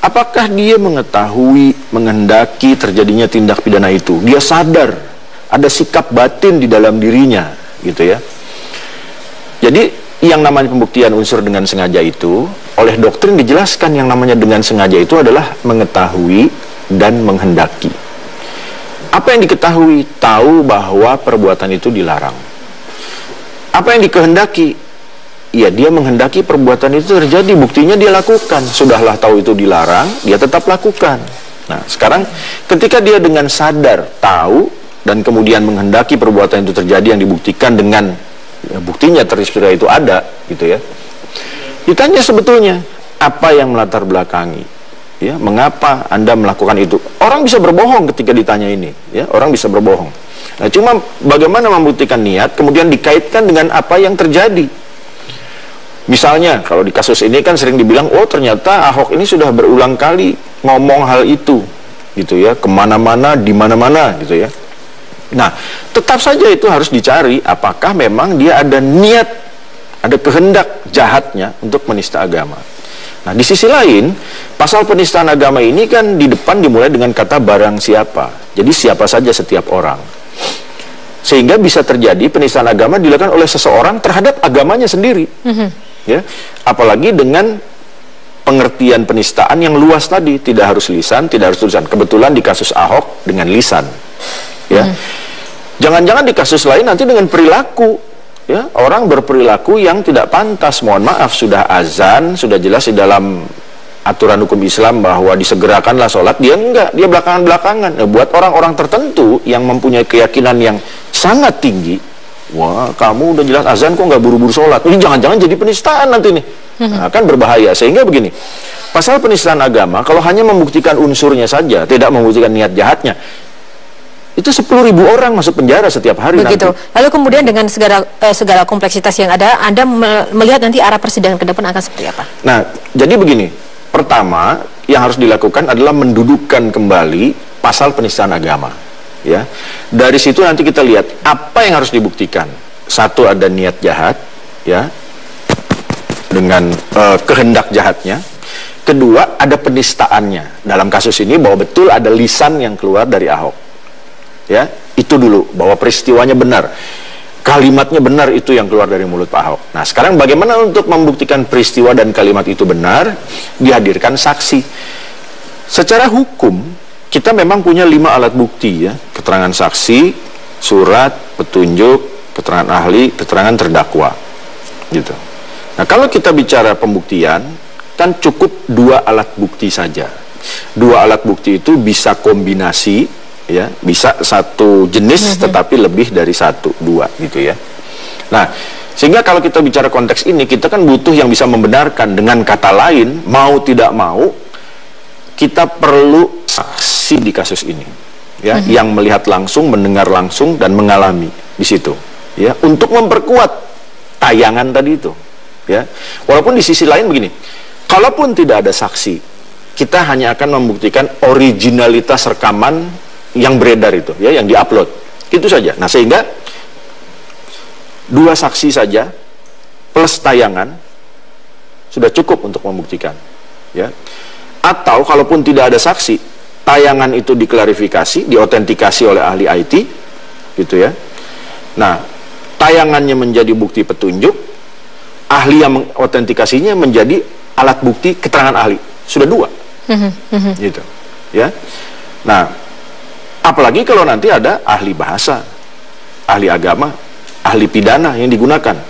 S2: apakah dia mengetahui, menghendaki terjadinya tindak pidana itu. Dia sadar, ada sikap batin di dalam dirinya, gitu ya. Jadi, yang namanya pembuktian unsur dengan sengaja itu, oleh doktrin dijelaskan yang namanya dengan sengaja itu adalah mengetahui dan menghendaki. Apa yang diketahui? Tahu bahwa perbuatan itu dilarang. Apa yang dikehendaki? Ya, dia menghendaki perbuatan itu terjadi, buktinya dia lakukan. Sudahlah tahu itu dilarang, dia tetap lakukan. Nah, sekarang ketika dia dengan sadar tahu dan kemudian menghendaki perbuatan itu terjadi yang dibuktikan dengan ya, buktinya peristiwa itu ada, gitu ya. Ditanya sebetulnya apa yang melatar belakangi, ya, mengapa Anda melakukan itu? Orang bisa berbohong ketika ditanya ini, ya, orang bisa berbohong. Nah, cuma bagaimana membuktikan niat kemudian dikaitkan dengan apa yang terjadi. Misalnya, kalau di kasus ini kan sering dibilang, oh ternyata Ahok ini sudah berulang kali ngomong hal itu, gitu ya, kemana-mana, di mana-mana, gitu ya. Nah, tetap saja itu harus dicari apakah memang dia ada niat, ada kehendak jahatnya untuk menista agama. Nah, di sisi lain, pasal penistaan agama ini kan di depan dimulai dengan kata barang siapa. Jadi siapa saja setiap orang. Sehingga bisa terjadi penistaan agama dilakukan oleh seseorang terhadap agamanya sendiri. Ya, apalagi dengan pengertian penistaan yang luas tadi, tidak harus lisan, tidak harus tulisan. Kebetulan di kasus Ahok dengan lisan. Ya. Jangan-jangan di kasus lain nanti dengan perilaku, ya, orang berperilaku yang tidak pantas. Mohon maaf, sudah azan, sudah jelas di dalam aturan hukum Islam bahwa disegerakanlah sholat, dia enggak, dia belakangan-belakangan. Nah, buat orang-orang tertentu yang mempunyai keyakinan yang sangat tinggi, wah, kamu udah jelas azan kok nggak buru-buru sholat, ini jangan-jangan jadi penistaan nanti nih. Nah, kan berbahaya. Sehingga begini, pasal penistaan agama kalau hanya membuktikan unsurnya saja, tidak membuktikan niat jahatnya, itu 10.000 orang masuk penjara setiap hari. Begitu. Nanti.
S1: Lalu kemudian dengan segala kompleksitas yang ada, Anda melihat nanti arah persidangan ke depan akan seperti apa?
S2: Nah, jadi begini, pertama yang harus dilakukan adalah mendudukkan kembali pasal penistaan agama. ya. Dari situ nanti kita lihat apa yang harus dibuktikan. Satu, ada niat jahat, ya, dengan kehendak jahatnya. Kedua, ada penistaannya. Dalam kasus ini bahwa betul ada lisan yang keluar dari Ahok, ya, itu dulu bahwa peristiwanya benar, kalimatnya benar, itu yang keluar dari mulut Pak Ahok. Nah, sekarang bagaimana untuk membuktikan peristiwa dan kalimat itu benar? Dihadirkan saksi. Secara hukum kita memang punya 5 alat bukti, ya, keterangan saksi, surat, petunjuk, keterangan ahli, keterangan terdakwa, gitu. Nah, kalau kita bicara pembuktian, kan cukup 2 alat bukti saja. 2 alat bukti itu bisa kombinasi, ya, bisa satu jenis tetapi lebih dari 1, 2, gitu ya. Nah, sehingga kalau kita bicara konteks ini, kita kan butuh yang bisa membenarkan. Dengan kata lain, mau tidak mau kita perlu saksi di kasus ini, ya, yang melihat langsung, mendengar langsung, dan mengalami di situ, ya, untuk memperkuat tayangan tadi itu, ya. Walaupun di sisi lain begini, kalaupun tidak ada saksi, kita hanya akan membuktikan originalitas rekaman yang beredar itu, ya, yang diupload, itu saja. Nah, sehingga 2 saksi saja plus tayangan sudah cukup untuk membuktikan, ya. Atau kalaupun tidak ada saksi, tayangan itu diklarifikasi, diautentikasi oleh ahli IT, gitu ya. Nah, tayangannya menjadi bukti petunjuk, ahli yang mengautentikasinya menjadi alat bukti keterangan ahli. Sudah 2, gitu, ya. Nah, apalagi kalau nanti ada ahli bahasa, ahli agama, ahli pidana yang digunakan,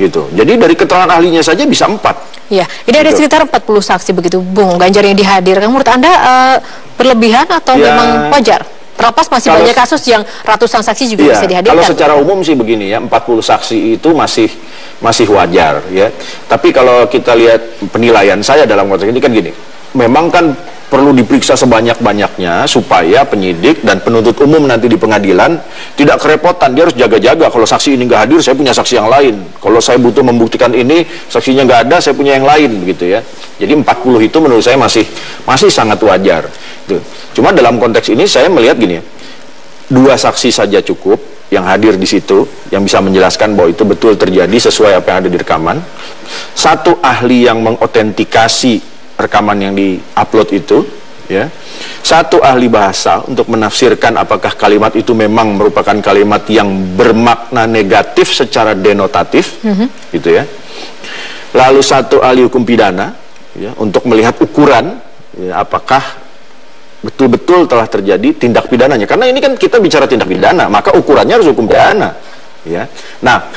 S2: gitu. Jadi dari keterangan ahlinya saja bisa 4.
S1: Ya, ini ada sekitar 40 saksi begitu, Bung Ganjar, yang dihadirkan. Menurut Anda berlebihan atau memang wajar? Terlepas masih banyak kasus yang ratusan saksi juga bisa dihadirkan.
S2: Kalau secara umum sih begini, ya, 40 saksi itu masih wajar, ya. Tapi kalau kita lihat penilaian saya dalam konteks ini kan gini, memang kan perlu diperiksa sebanyak-banyaknya supaya penyidik dan penuntut umum nanti di pengadilan tidak kerepotan. Dia harus jaga-jaga, kalau saksi ini nggak hadir, saya punya saksi yang lain. Kalau saya butuh membuktikan ini, saksinya nggak ada, saya punya yang lain, begitu ya. Jadi 40 itu menurut saya masih sangat wajar. Tuh. Cuma dalam konteks ini saya melihat gini, 2 saksi saja cukup yang hadir di situ, yang bisa menjelaskan bahwa itu betul terjadi sesuai apa yang ada di rekaman. 1 ahli yang mengautentikasi rekaman yang di-upload itu, ya. 1 ahli bahasa untuk menafsirkan apakah kalimat itu memang merupakan kalimat yang bermakna negatif secara denotatif, gitu ya. Lalu 1 ahli hukum pidana, ya, untuk melihat ukuran, ya, apakah betul-betul telah terjadi tindak pidananya. Karena ini kan kita bicara tindak pidana, maka ukurannya harus hukum pidana, ya. Nah,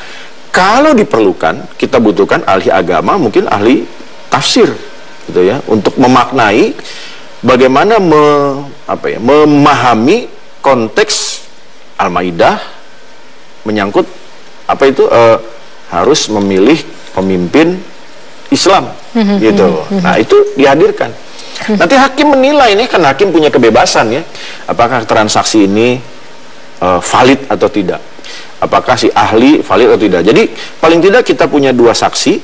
S2: kalau diperlukan, kita butuhkan ahli agama, mungkin ahli tafsir, gitu ya, untuk memaknai bagaimana memahami konteks Al-Maidah menyangkut apa itu harus memilih pemimpin Islam, gitu. Nah, itu dihadirkan. Nanti hakim menilai, ini kan hakim punya kebebasan, ya, apakah transaksi ini valid atau tidak, apakah si ahli valid atau tidak. Jadi paling tidak kita punya 2 saksi,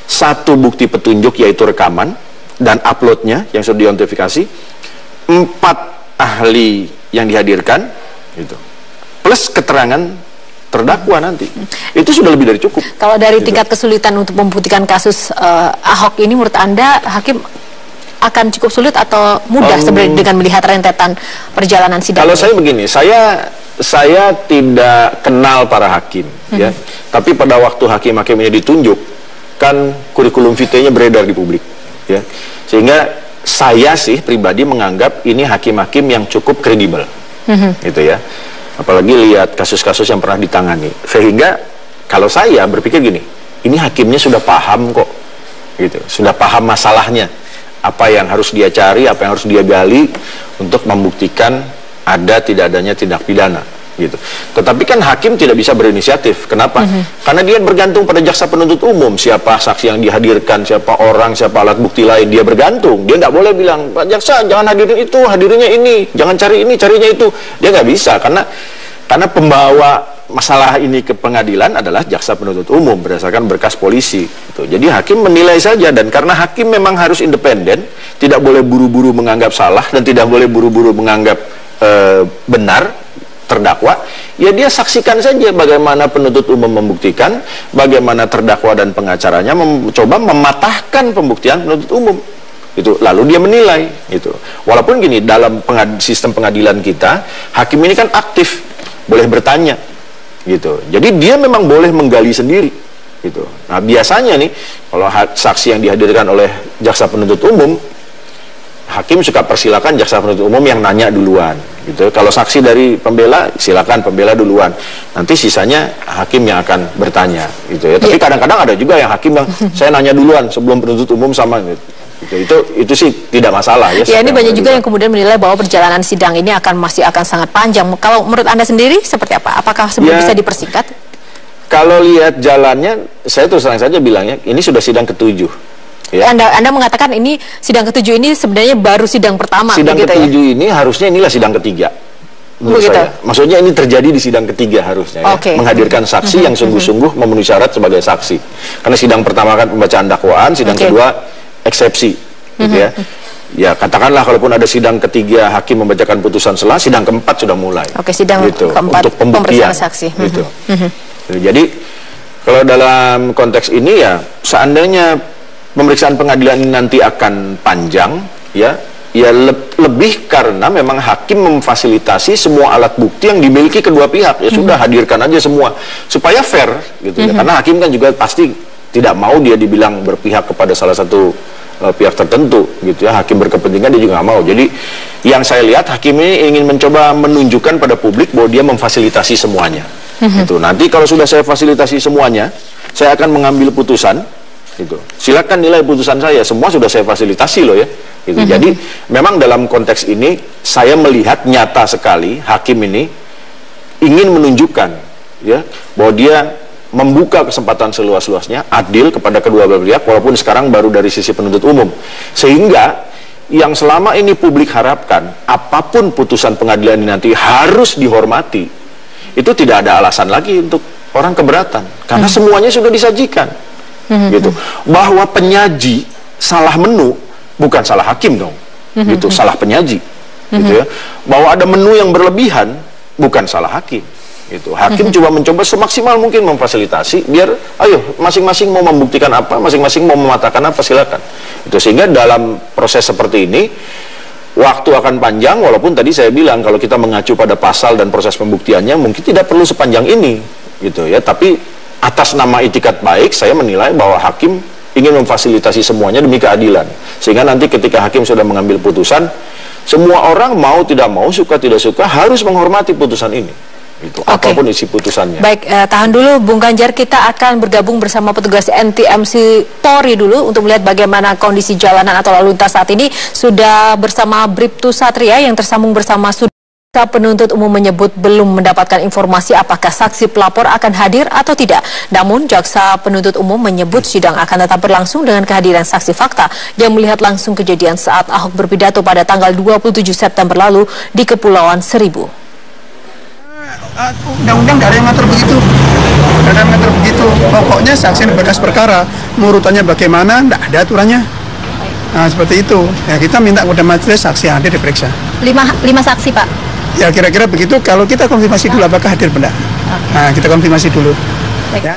S2: 1 bukti petunjuk yaitu rekaman dan uploadnya yang sudah diidentifikasi, 4 ahli yang dihadirkan, gitu, plus keterangan terdakwa nanti. Itu sudah lebih dari cukup.
S1: Kalau dari tingkat kesulitan untuk membuktikan kasus Ahok ini, menurut Anda hakim akan cukup sulit atau mudah sebenarnya dengan melihat rentetan perjalanan sidang?
S2: Kalau saya begini, saya tidak kenal para hakim, ya. Tapi pada waktu hakim-hakim ini ditunjuk, kan kurikulum vitae-nya beredar di publik, ya. Sehingga saya sih pribadi menganggap ini hakim-hakim yang cukup kredibel, gitu ya. Apalagi lihat kasus-kasus yang pernah ditangani. Sehingga kalau saya berpikir gini, ini hakimnya sudah paham kok, gitu. Sudah paham masalahnya, apa yang harus dia cari, apa yang harus dia gali untuk membuktikan ada tidak adanya tindak pidana, gitu. Tetapi kan hakim tidak bisa berinisiatif. Kenapa? Karena dia bergantung pada jaksa penuntut umum. Siapa saksi yang dihadirkan, siapa orang, siapa alat bukti lain, dia bergantung. Dia nggak boleh bilang, Pak Jaksa jangan hadirin itu, hadirinnya ini, jangan cari ini, carinya itu. Dia nggak bisa, karena pembawa masalah ini ke pengadilan adalah jaksa penuntut umum berdasarkan berkas polisi, gitu. Jadi hakim menilai saja, dan karena hakim memang harus independen, tidak boleh buru-buru menganggap salah dan tidak boleh buru-buru menganggap benar, terdakwa, ya dia saksikan saja bagaimana penuntut umum membuktikan, bagaimana terdakwa dan pengacaranya mencoba mematahkan pembuktian penuntut umum. Itu lalu dia menilai itu. Walaupun gini, dalam sistem pengadilan kita, hakim ini kan aktif, boleh bertanya gitu. Jadi dia memang boleh menggali sendiri gitu. Nah, biasanya nih kalau saksi yang dihadirkan oleh jaksa penuntut umum, hakim suka persilakan jaksa penuntut umum yang nanya duluan gitu. Kalau saksi dari pembela, silakan pembela duluan. Nanti sisanya hakim yang akan bertanya gitu ya. Tapi kadang-kadang ada juga yang hakim yang saya nanya duluan sebelum penuntut umum sama gitu. Itu sih tidak masalah ya.
S1: Ya, ini banyak juga yang kemudian menilai bahwa perjalanan sidang ini masih akan sangat panjang. Kalau menurut Anda sendiri seperti apa? Apakah bisa dipersingkat?
S2: Kalau lihat jalannya, saya terus terang saja bilangnya ini sudah sidang ke-7. Ya.
S1: Anda mengatakan ini sidang ke-7 ini sebenarnya baru sidang pertama.
S2: Sidang ke-7 ini harusnya inilah sidang ketiga. Menurut saya. Maksudnya ini terjadi di sidang ketiga harusnya. Ya. Menghadirkan saksi yang sungguh-sungguh memenuhi syarat sebagai saksi. Karena sidang pertama kan pembacaan dakwaan, sidang kedua eksepsi. Gitu ya. Ya katakanlah kalaupun ada sidang ketiga hakim membacakan putusan selah, sidang keempat sudah mulai.
S1: Sidang keempat
S2: untuk pembuktian saksi. Gitu. Jadi kalau dalam konteks ini ya seandainya pemeriksaan pengadilan ini nanti akan panjang, ya lebih karena memang hakim memfasilitasi semua alat bukti yang dimiliki kedua pihak. Ya sudah, hadirkan aja semua supaya fair gitu ya. Karena hakim kan juga pasti tidak mau dia dibilang berpihak kepada salah satu pihak tertentu gitu ya. Hakim berkepentingan dia juga nggak mau. Jadi yang saya lihat hakim ini ingin mencoba menunjukkan pada publik bahwa dia memfasilitasi semuanya. Gitu. Nanti kalau sudah saya fasilitasi semuanya, saya akan mengambil putusan. Gitu. Silakan nilai putusan saya, semua sudah saya fasilitasi loh ya. Gitu. Jadi memang dalam konteks ini saya melihat nyata sekali hakim ini ingin menunjukkan ya bahwa dia membuka kesempatan seluas-luasnya, adil kepada kedua belah pihak, walaupun sekarang baru dari sisi penuntut umum. Sehingga yang selama ini publik harapkan, apapun putusan pengadilan ini nanti harus dihormati, itu tidak ada alasan lagi untuk orang keberatan, karena semuanya sudah disajikan. Gitu. Bahwa penyaji salah menu bukan salah hakim dong. Gitu, salah penyaji. Gitu ya. Bahwa ada menu yang berlebihan bukan salah hakim. Gitu. Hakim coba mencoba semaksimal mungkin memfasilitasi biar ayo masing-masing mau membuktikan apa, masing-masing mau mematahkan apa, silakan. Itu sehingga dalam proses seperti ini waktu akan panjang, walaupun tadi saya bilang kalau kita mengacu pada pasal dan proses pembuktiannya mungkin tidak perlu sepanjang ini gitu ya. Tapi atas nama itikat baik saya menilai bahwa hakim ingin memfasilitasi semuanya demi keadilan. Sehingga nanti ketika hakim sudah mengambil putusan, semua orang mau tidak mau, suka tidak suka harus menghormati putusan ini. Itu apapun isi putusannya.
S1: Baik, tahan dulu Bung Ganjar, kita akan bergabung bersama petugas NTMC Polri dulu untuk melihat bagaimana kondisi jalanan atau lalu lintas saat ini. Sudah bersama Bribtu Satria yang tersambung bersama penuntut umum menyebut belum mendapatkan informasi apakah saksi pelapor akan hadir atau tidak. Namun jaksa penuntut umum menyebut sidang akan tetap berlangsung dengan kehadiran saksi fakta yang melihat langsung kejadian saat Ahok berpidato pada tanggal 27 September lalu di Kepulauan Seribu.
S5: Undang-undang nggak ada yang ngatur begitu, nggak ada yang ngatur begitu. Pokoknya saksi berkas perkara, urutannya bagaimana, nggak ada aturannya. Nah seperti itu. Ya kita minta kepada majelis saksi hadir diperiksa.
S3: 5 saksi Pak.
S5: Ya kira-kira begitu. Kalau kita konfirmasi dulu apakah hadir benar. Nah kita konfirmasi dulu.
S3: Baik.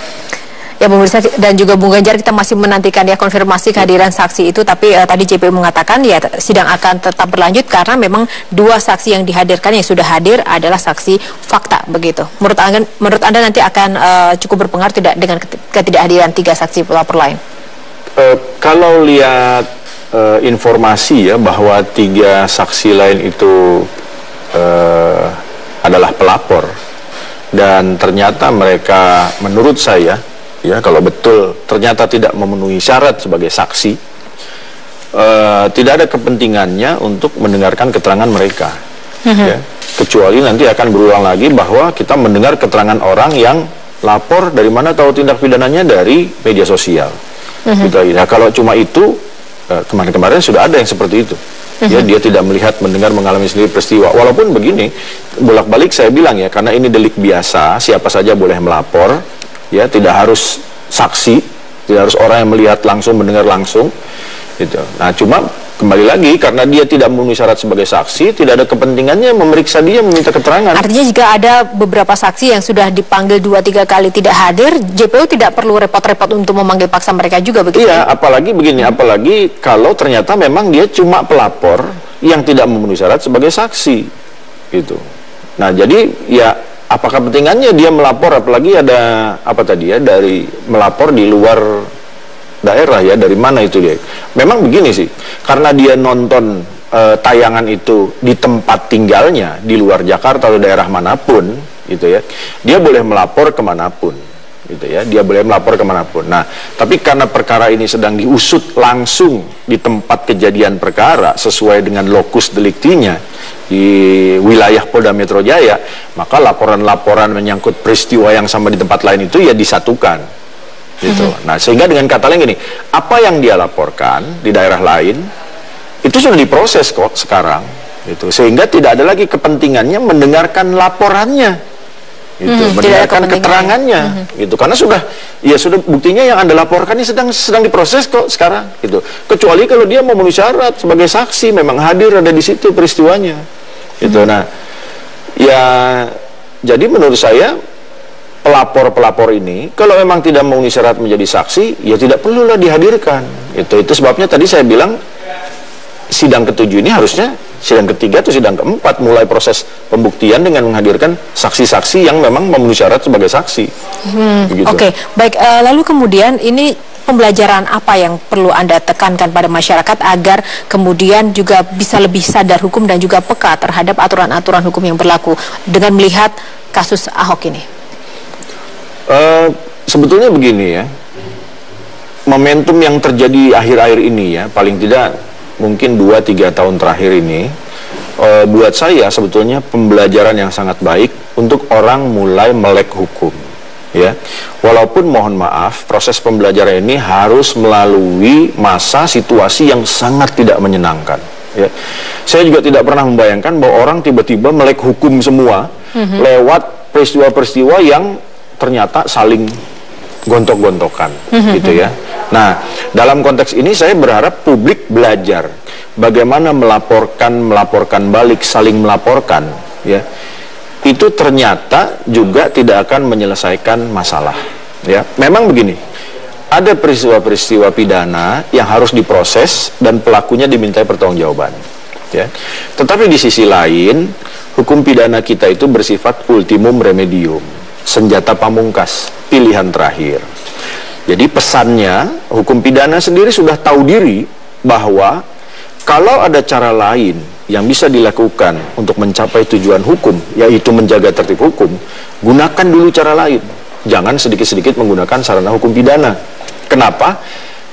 S1: Ya pemirsa dan juga Bung Ganjar, kita masih menantikan ya konfirmasi kehadiran saksi itu, tapi tadi JPU mengatakan ya sidang akan tetap berlanjut karena memang 2 saksi yang dihadirkan yang sudah hadir adalah saksi fakta begitu. Menurut Anda nanti akan cukup berpengaruh tidak dengan ketidakhadiran 3 saksi pelapor lain?
S2: Kalau lihat informasi ya bahwa 3 saksi lain itu adalah pelapor dan ternyata mereka menurut saya ya kalau betul ternyata tidak memenuhi syarat sebagai saksi, tidak ada kepentingannya untuk mendengarkan keterangan mereka, ya. Kecuali nanti akan berulang lagi bahwa kita mendengar keterangan orang yang lapor dari mana tahu tindak pidananya dari media sosial. Nah, kalau cuma itu kemarin-kemarin sudah ada yang seperti itu. Ya, dia tidak melihat, mendengar, mengalami sendiri peristiwa. Walaupun begini, bolak-balik saya bilang ya, karena ini delik biasa, siapa saja boleh melapor. Ya, tidak harus saksi, tidak harus orang yang melihat langsung, mendengar langsung. Gitu. Nah, cuma kembali lagi karena dia tidak memenuhi syarat sebagai saksi, tidak ada kepentingannya memeriksa dia, meminta keterangan.
S1: Artinya jika ada beberapa saksi yang sudah dipanggil 2-3 kali tidak hadir, JPU tidak perlu repot-repot untuk memanggil paksa mereka juga begitu?
S2: Iya, apalagi begini, apalagi kalau ternyata memang dia cuma pelapor yang tidak memenuhi syarat sebagai saksi, gitu. Nah, jadi ya apa kepentingannya dia melapor, apalagi ada apa tadi ya, dari melapor di luar daerah ya, dari mana itu dia. Memang begini sih, karena dia nonton tayangan itu di tempat tinggalnya di luar Jakarta atau daerah manapun gitu ya, dia boleh melapor kemanapun gitu ya, dia boleh melapor kemanapun. Nah, tapi karena perkara ini sedang diusut langsung di tempat kejadian perkara sesuai dengan lokus deliktinya di wilayah Polda Metro Jaya, maka laporan-laporan menyangkut peristiwa yang sama di tempat lain itu ya disatukan gitu. Nah, sehingga dengan kata lain gini, apa yang dia laporkan di daerah lain itu sudah diproses kok sekarang gitu. Sehingga tidak ada lagi kepentingannya mendengarkan laporannya gitu, mendengarkan keterangannya gitu. Karena sudah buktinya yang Anda laporkan ini sedang diproses kok sekarang gitu. Kecuali kalau dia memenuhi syarat sebagai saksi, memang hadir ada di situ peristiwanya gitu. Nah, ya jadi menurut saya pelapor-pelapor ini kalau memang tidak memenuhi syarat menjadi saksi, ya tidak perlulah dihadirkan. Itu sebabnya tadi saya bilang sidang ke-7 ini harusnya sidang ke-3 atau sidang ke-4 mulai proses pembuktian dengan menghadirkan saksi-saksi yang memang memenuhi syarat sebagai saksi.
S1: Oke, baik. Lalu kemudian ini pembelajaran apa yang perlu Anda tekankan pada masyarakat agar kemudian juga bisa lebih sadar hukum dan juga peka terhadap aturan-aturan hukum yang berlaku dengan melihat kasus Ahok ini?
S2: Sebetulnya begini ya, momentum yang terjadi akhir-akhir ini ya, paling tidak mungkin 2-3 tahun terakhir ini, buat saya sebetulnya pembelajaran yang sangat baik untuk orang mulai melek hukum ya. Walaupun mohon maaf, proses pembelajaran ini harus melalui masa situasi yang sangat tidak menyenangkan ya. Saya juga tidak pernah membayangkan bahwa orang tiba-tiba melek hukum semua lewat peristiwa-peristiwa yang ternyata saling gontok-gontokan gitu ya. Nah, dalam konteks ini saya berharap publik belajar bagaimana melaporkan balik, saling melaporkan ya. Itu ternyata juga tidak akan menyelesaikan masalah ya. Memang begini, ada peristiwa-peristiwa pidana yang harus diproses dan pelakunya dimintai pertanggungjawaban ya. Tetapi di sisi lain, hukum pidana kita itu bersifat ultimum remedium, senjata pamungkas, pilihan terakhir. Jadi pesannya, hukum pidana sendiri sudah tahu diri bahwa kalau ada cara lain yang bisa dilakukan untuk mencapai tujuan hukum, yaitu menjaga tertib hukum, gunakan dulu cara lain. Jangan sedikit-sedikit menggunakan sarana hukum pidana. Kenapa?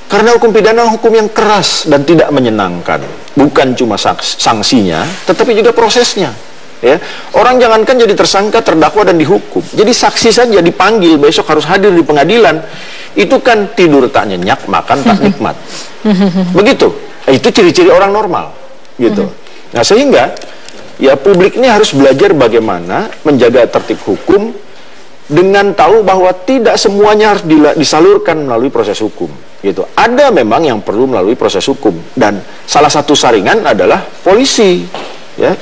S2: Karena hukum pidana hukum yang keras dan tidak menyenangkan. Bukan cuma sanksinya, tetapi juga prosesnya. Ya, orang jangankan jadi tersangka, terdakwa dan dihukum, jadi saksi saja dipanggil besok harus hadir di pengadilan, itu kan tidur tak nyenyak, makan tak nikmat. Begitu, itu ciri-ciri orang normal gitu. Nah, sehingga ya publik ini harus belajar bagaimana menjaga tertib hukum dengan tahu bahwa tidak semuanya harus disalurkan melalui proses hukum gitu. Ada memang yang perlu melalui proses hukum, dan salah satu saringan adalah polisi ya.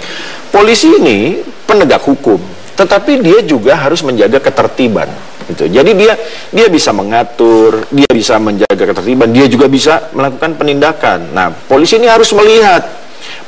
S2: Polisi ini penegak hukum, tetapi dia juga harus menjaga ketertiban gitu. Jadi dia bisa mengatur, dia bisa menjaga ketertiban, dia juga bisa melakukan penindakan. Nah, polisi ini harus melihat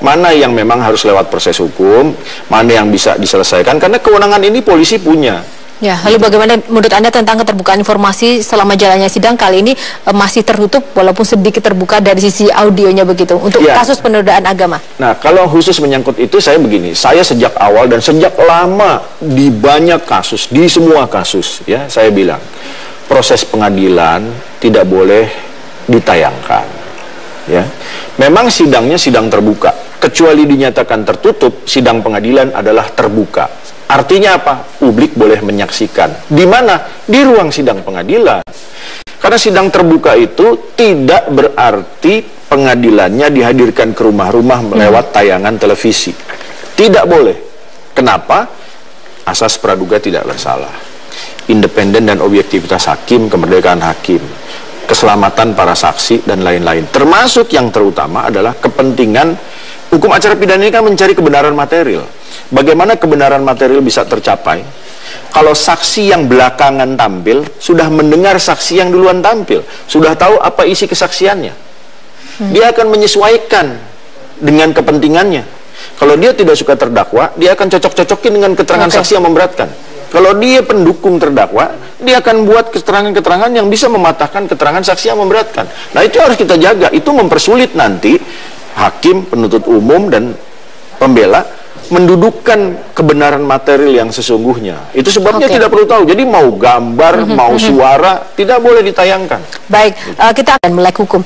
S2: mana yang memang harus lewat proses hukum, mana yang bisa diselesaikan, karena kewenangan ini polisi punya.
S1: Ya, lalu bagaimana menurut Anda tentang keterbukaan informasi selama jalannya sidang kali ini masih tertutup walaupun sedikit terbuka dari sisi audionya begitu untuk kasus penodaan agama? Nah,
S2: kalau khusus menyangkut itu saya begini, saya sejak awal dan sejak lama di banyak kasus, di semua kasus ya, saya bilang proses pengadilan tidak boleh ditayangkan ya. Memang sidangnya sidang terbuka, kecuali dinyatakan tertutup, sidang pengadilan adalah terbuka. Artinya apa? Publik boleh menyaksikan. Di mana? Di ruang sidang pengadilan. Karena sidang terbuka itu tidak berarti pengadilannya dihadirkan ke rumah-rumah lewat tayangan televisi. Tidak boleh. Kenapa? Asas praduga tidak bersalah. Independen dan objektivitas hakim, kemerdekaan hakim. keselamatan para saksi, dan lain-lain. Termasuk yang terutama adalah kepentingan hukum acara pidana ini kan mencari kebenaran material. Bagaimana kebenaran material bisa tercapai? Kalau saksi yang belakangan tampil sudah mendengar saksi yang duluan tampil, sudah tahu apa isi kesaksiannya, dia akan menyesuaikan dengan kepentingannya. Kalau dia tidak suka terdakwa, dia akan cocok-cocokin dengan keterangan saksi yang memberatkan. Kalau dia pendukung terdakwa, dia akan buat keterangan-keterangan yang bisa mematahkan keterangan saksi yang memberatkan. Nah, itu harus kita jaga. Itu mempersulit nanti hakim, penuntut umum, dan pembela mendudukkan kebenaran material yang sesungguhnya. Itu sebabnya tidak perlu tahu. Jadi mau gambar, mau suara, tidak boleh ditayangkan.
S1: Baik, kita akan melek hukum.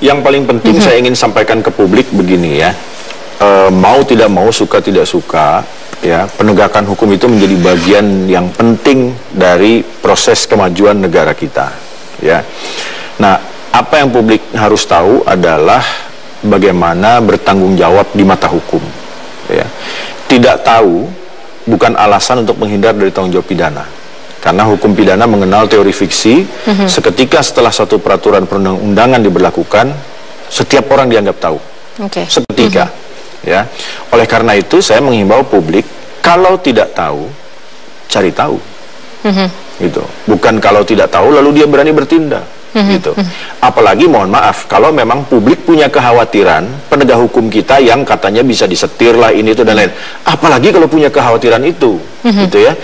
S2: Yang paling penting saya ingin sampaikan ke publik begini ya. Mau tidak mau, suka tidak suka, ya, penegakan hukum itu menjadi bagian yang penting dari proses kemajuan negara kita, ya. Nah, apa yang publik harus tahu adalah bagaimana bertanggung jawab di mata hukum, ya. Tidak tahu bukan alasan untuk menghindar dari tanggung jawab pidana, karena hukum pidana mengenal teori fiksi. Seketika setelah satu peraturan perundang-undangan diberlakukan, setiap orang dianggap tahu, seketika. Ya, oleh karena itu saya menghimbau publik, kalau tidak tahu, cari tahu, gitu. Bukan kalau tidak tahu lalu dia berani bertindak, gitu. Apalagi mohon maaf, kalau memang publik punya kekhawatiran penegak hukum kita yang katanya bisa disetir lah ini itu dan lain. Apalagi kalau punya kekhawatiran itu, gitu ya.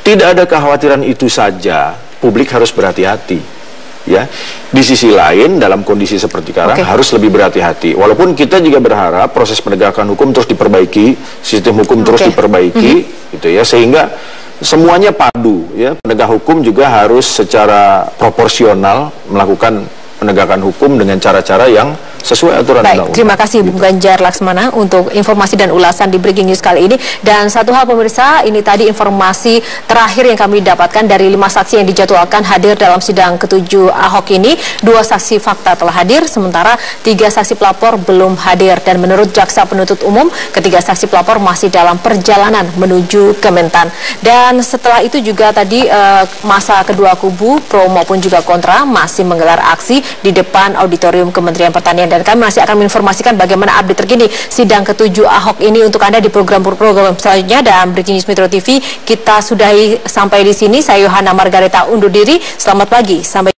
S2: Tidak ada kekhawatiran itu saja, publik harus berhati-hati. Ya, di sisi lain dalam kondisi seperti sekarang harus lebih berhati-hati. Walaupun kita juga berharap proses penegakan hukum terus diperbaiki, sistem hukum terus diperbaiki, gitu ya, sehingga semuanya padu. Ya, penegak hukum juga harus secara proporsional melakukan penegakan hukum dengan cara-cara yang sesuai aturan undang-undang.
S1: Baik, terima kasih Bung Ganjar Laksmana untuk informasi dan ulasan di Breaking News kali ini. Dan satu hal pemirsa, ini tadi informasi terakhir yang kami dapatkan dari 5 saksi yang dijadwalkan hadir dalam sidang ke-7 Ahok ini. 2 saksi fakta telah hadir, sementara 3 saksi pelapor belum hadir. Dan menurut Jaksa Penuntut Umum, ketiga saksi pelapor masih dalam perjalanan menuju Kementan. Dan setelah itu juga tadi masa kedua kubu, pro maupun juga kontra, masih menggelar aksi di depan auditorium Kementerian Pertanian. Dan kami masih akan menginformasikan bagaimana update terkini sidang ke-7 Ahok ini untuk Anda di program-program selanjutnya. Dan Breaking News Metro TV kita sudahi sampai di sini. Saya Yohana Margareta undur diri. Selamat pagi. Sampai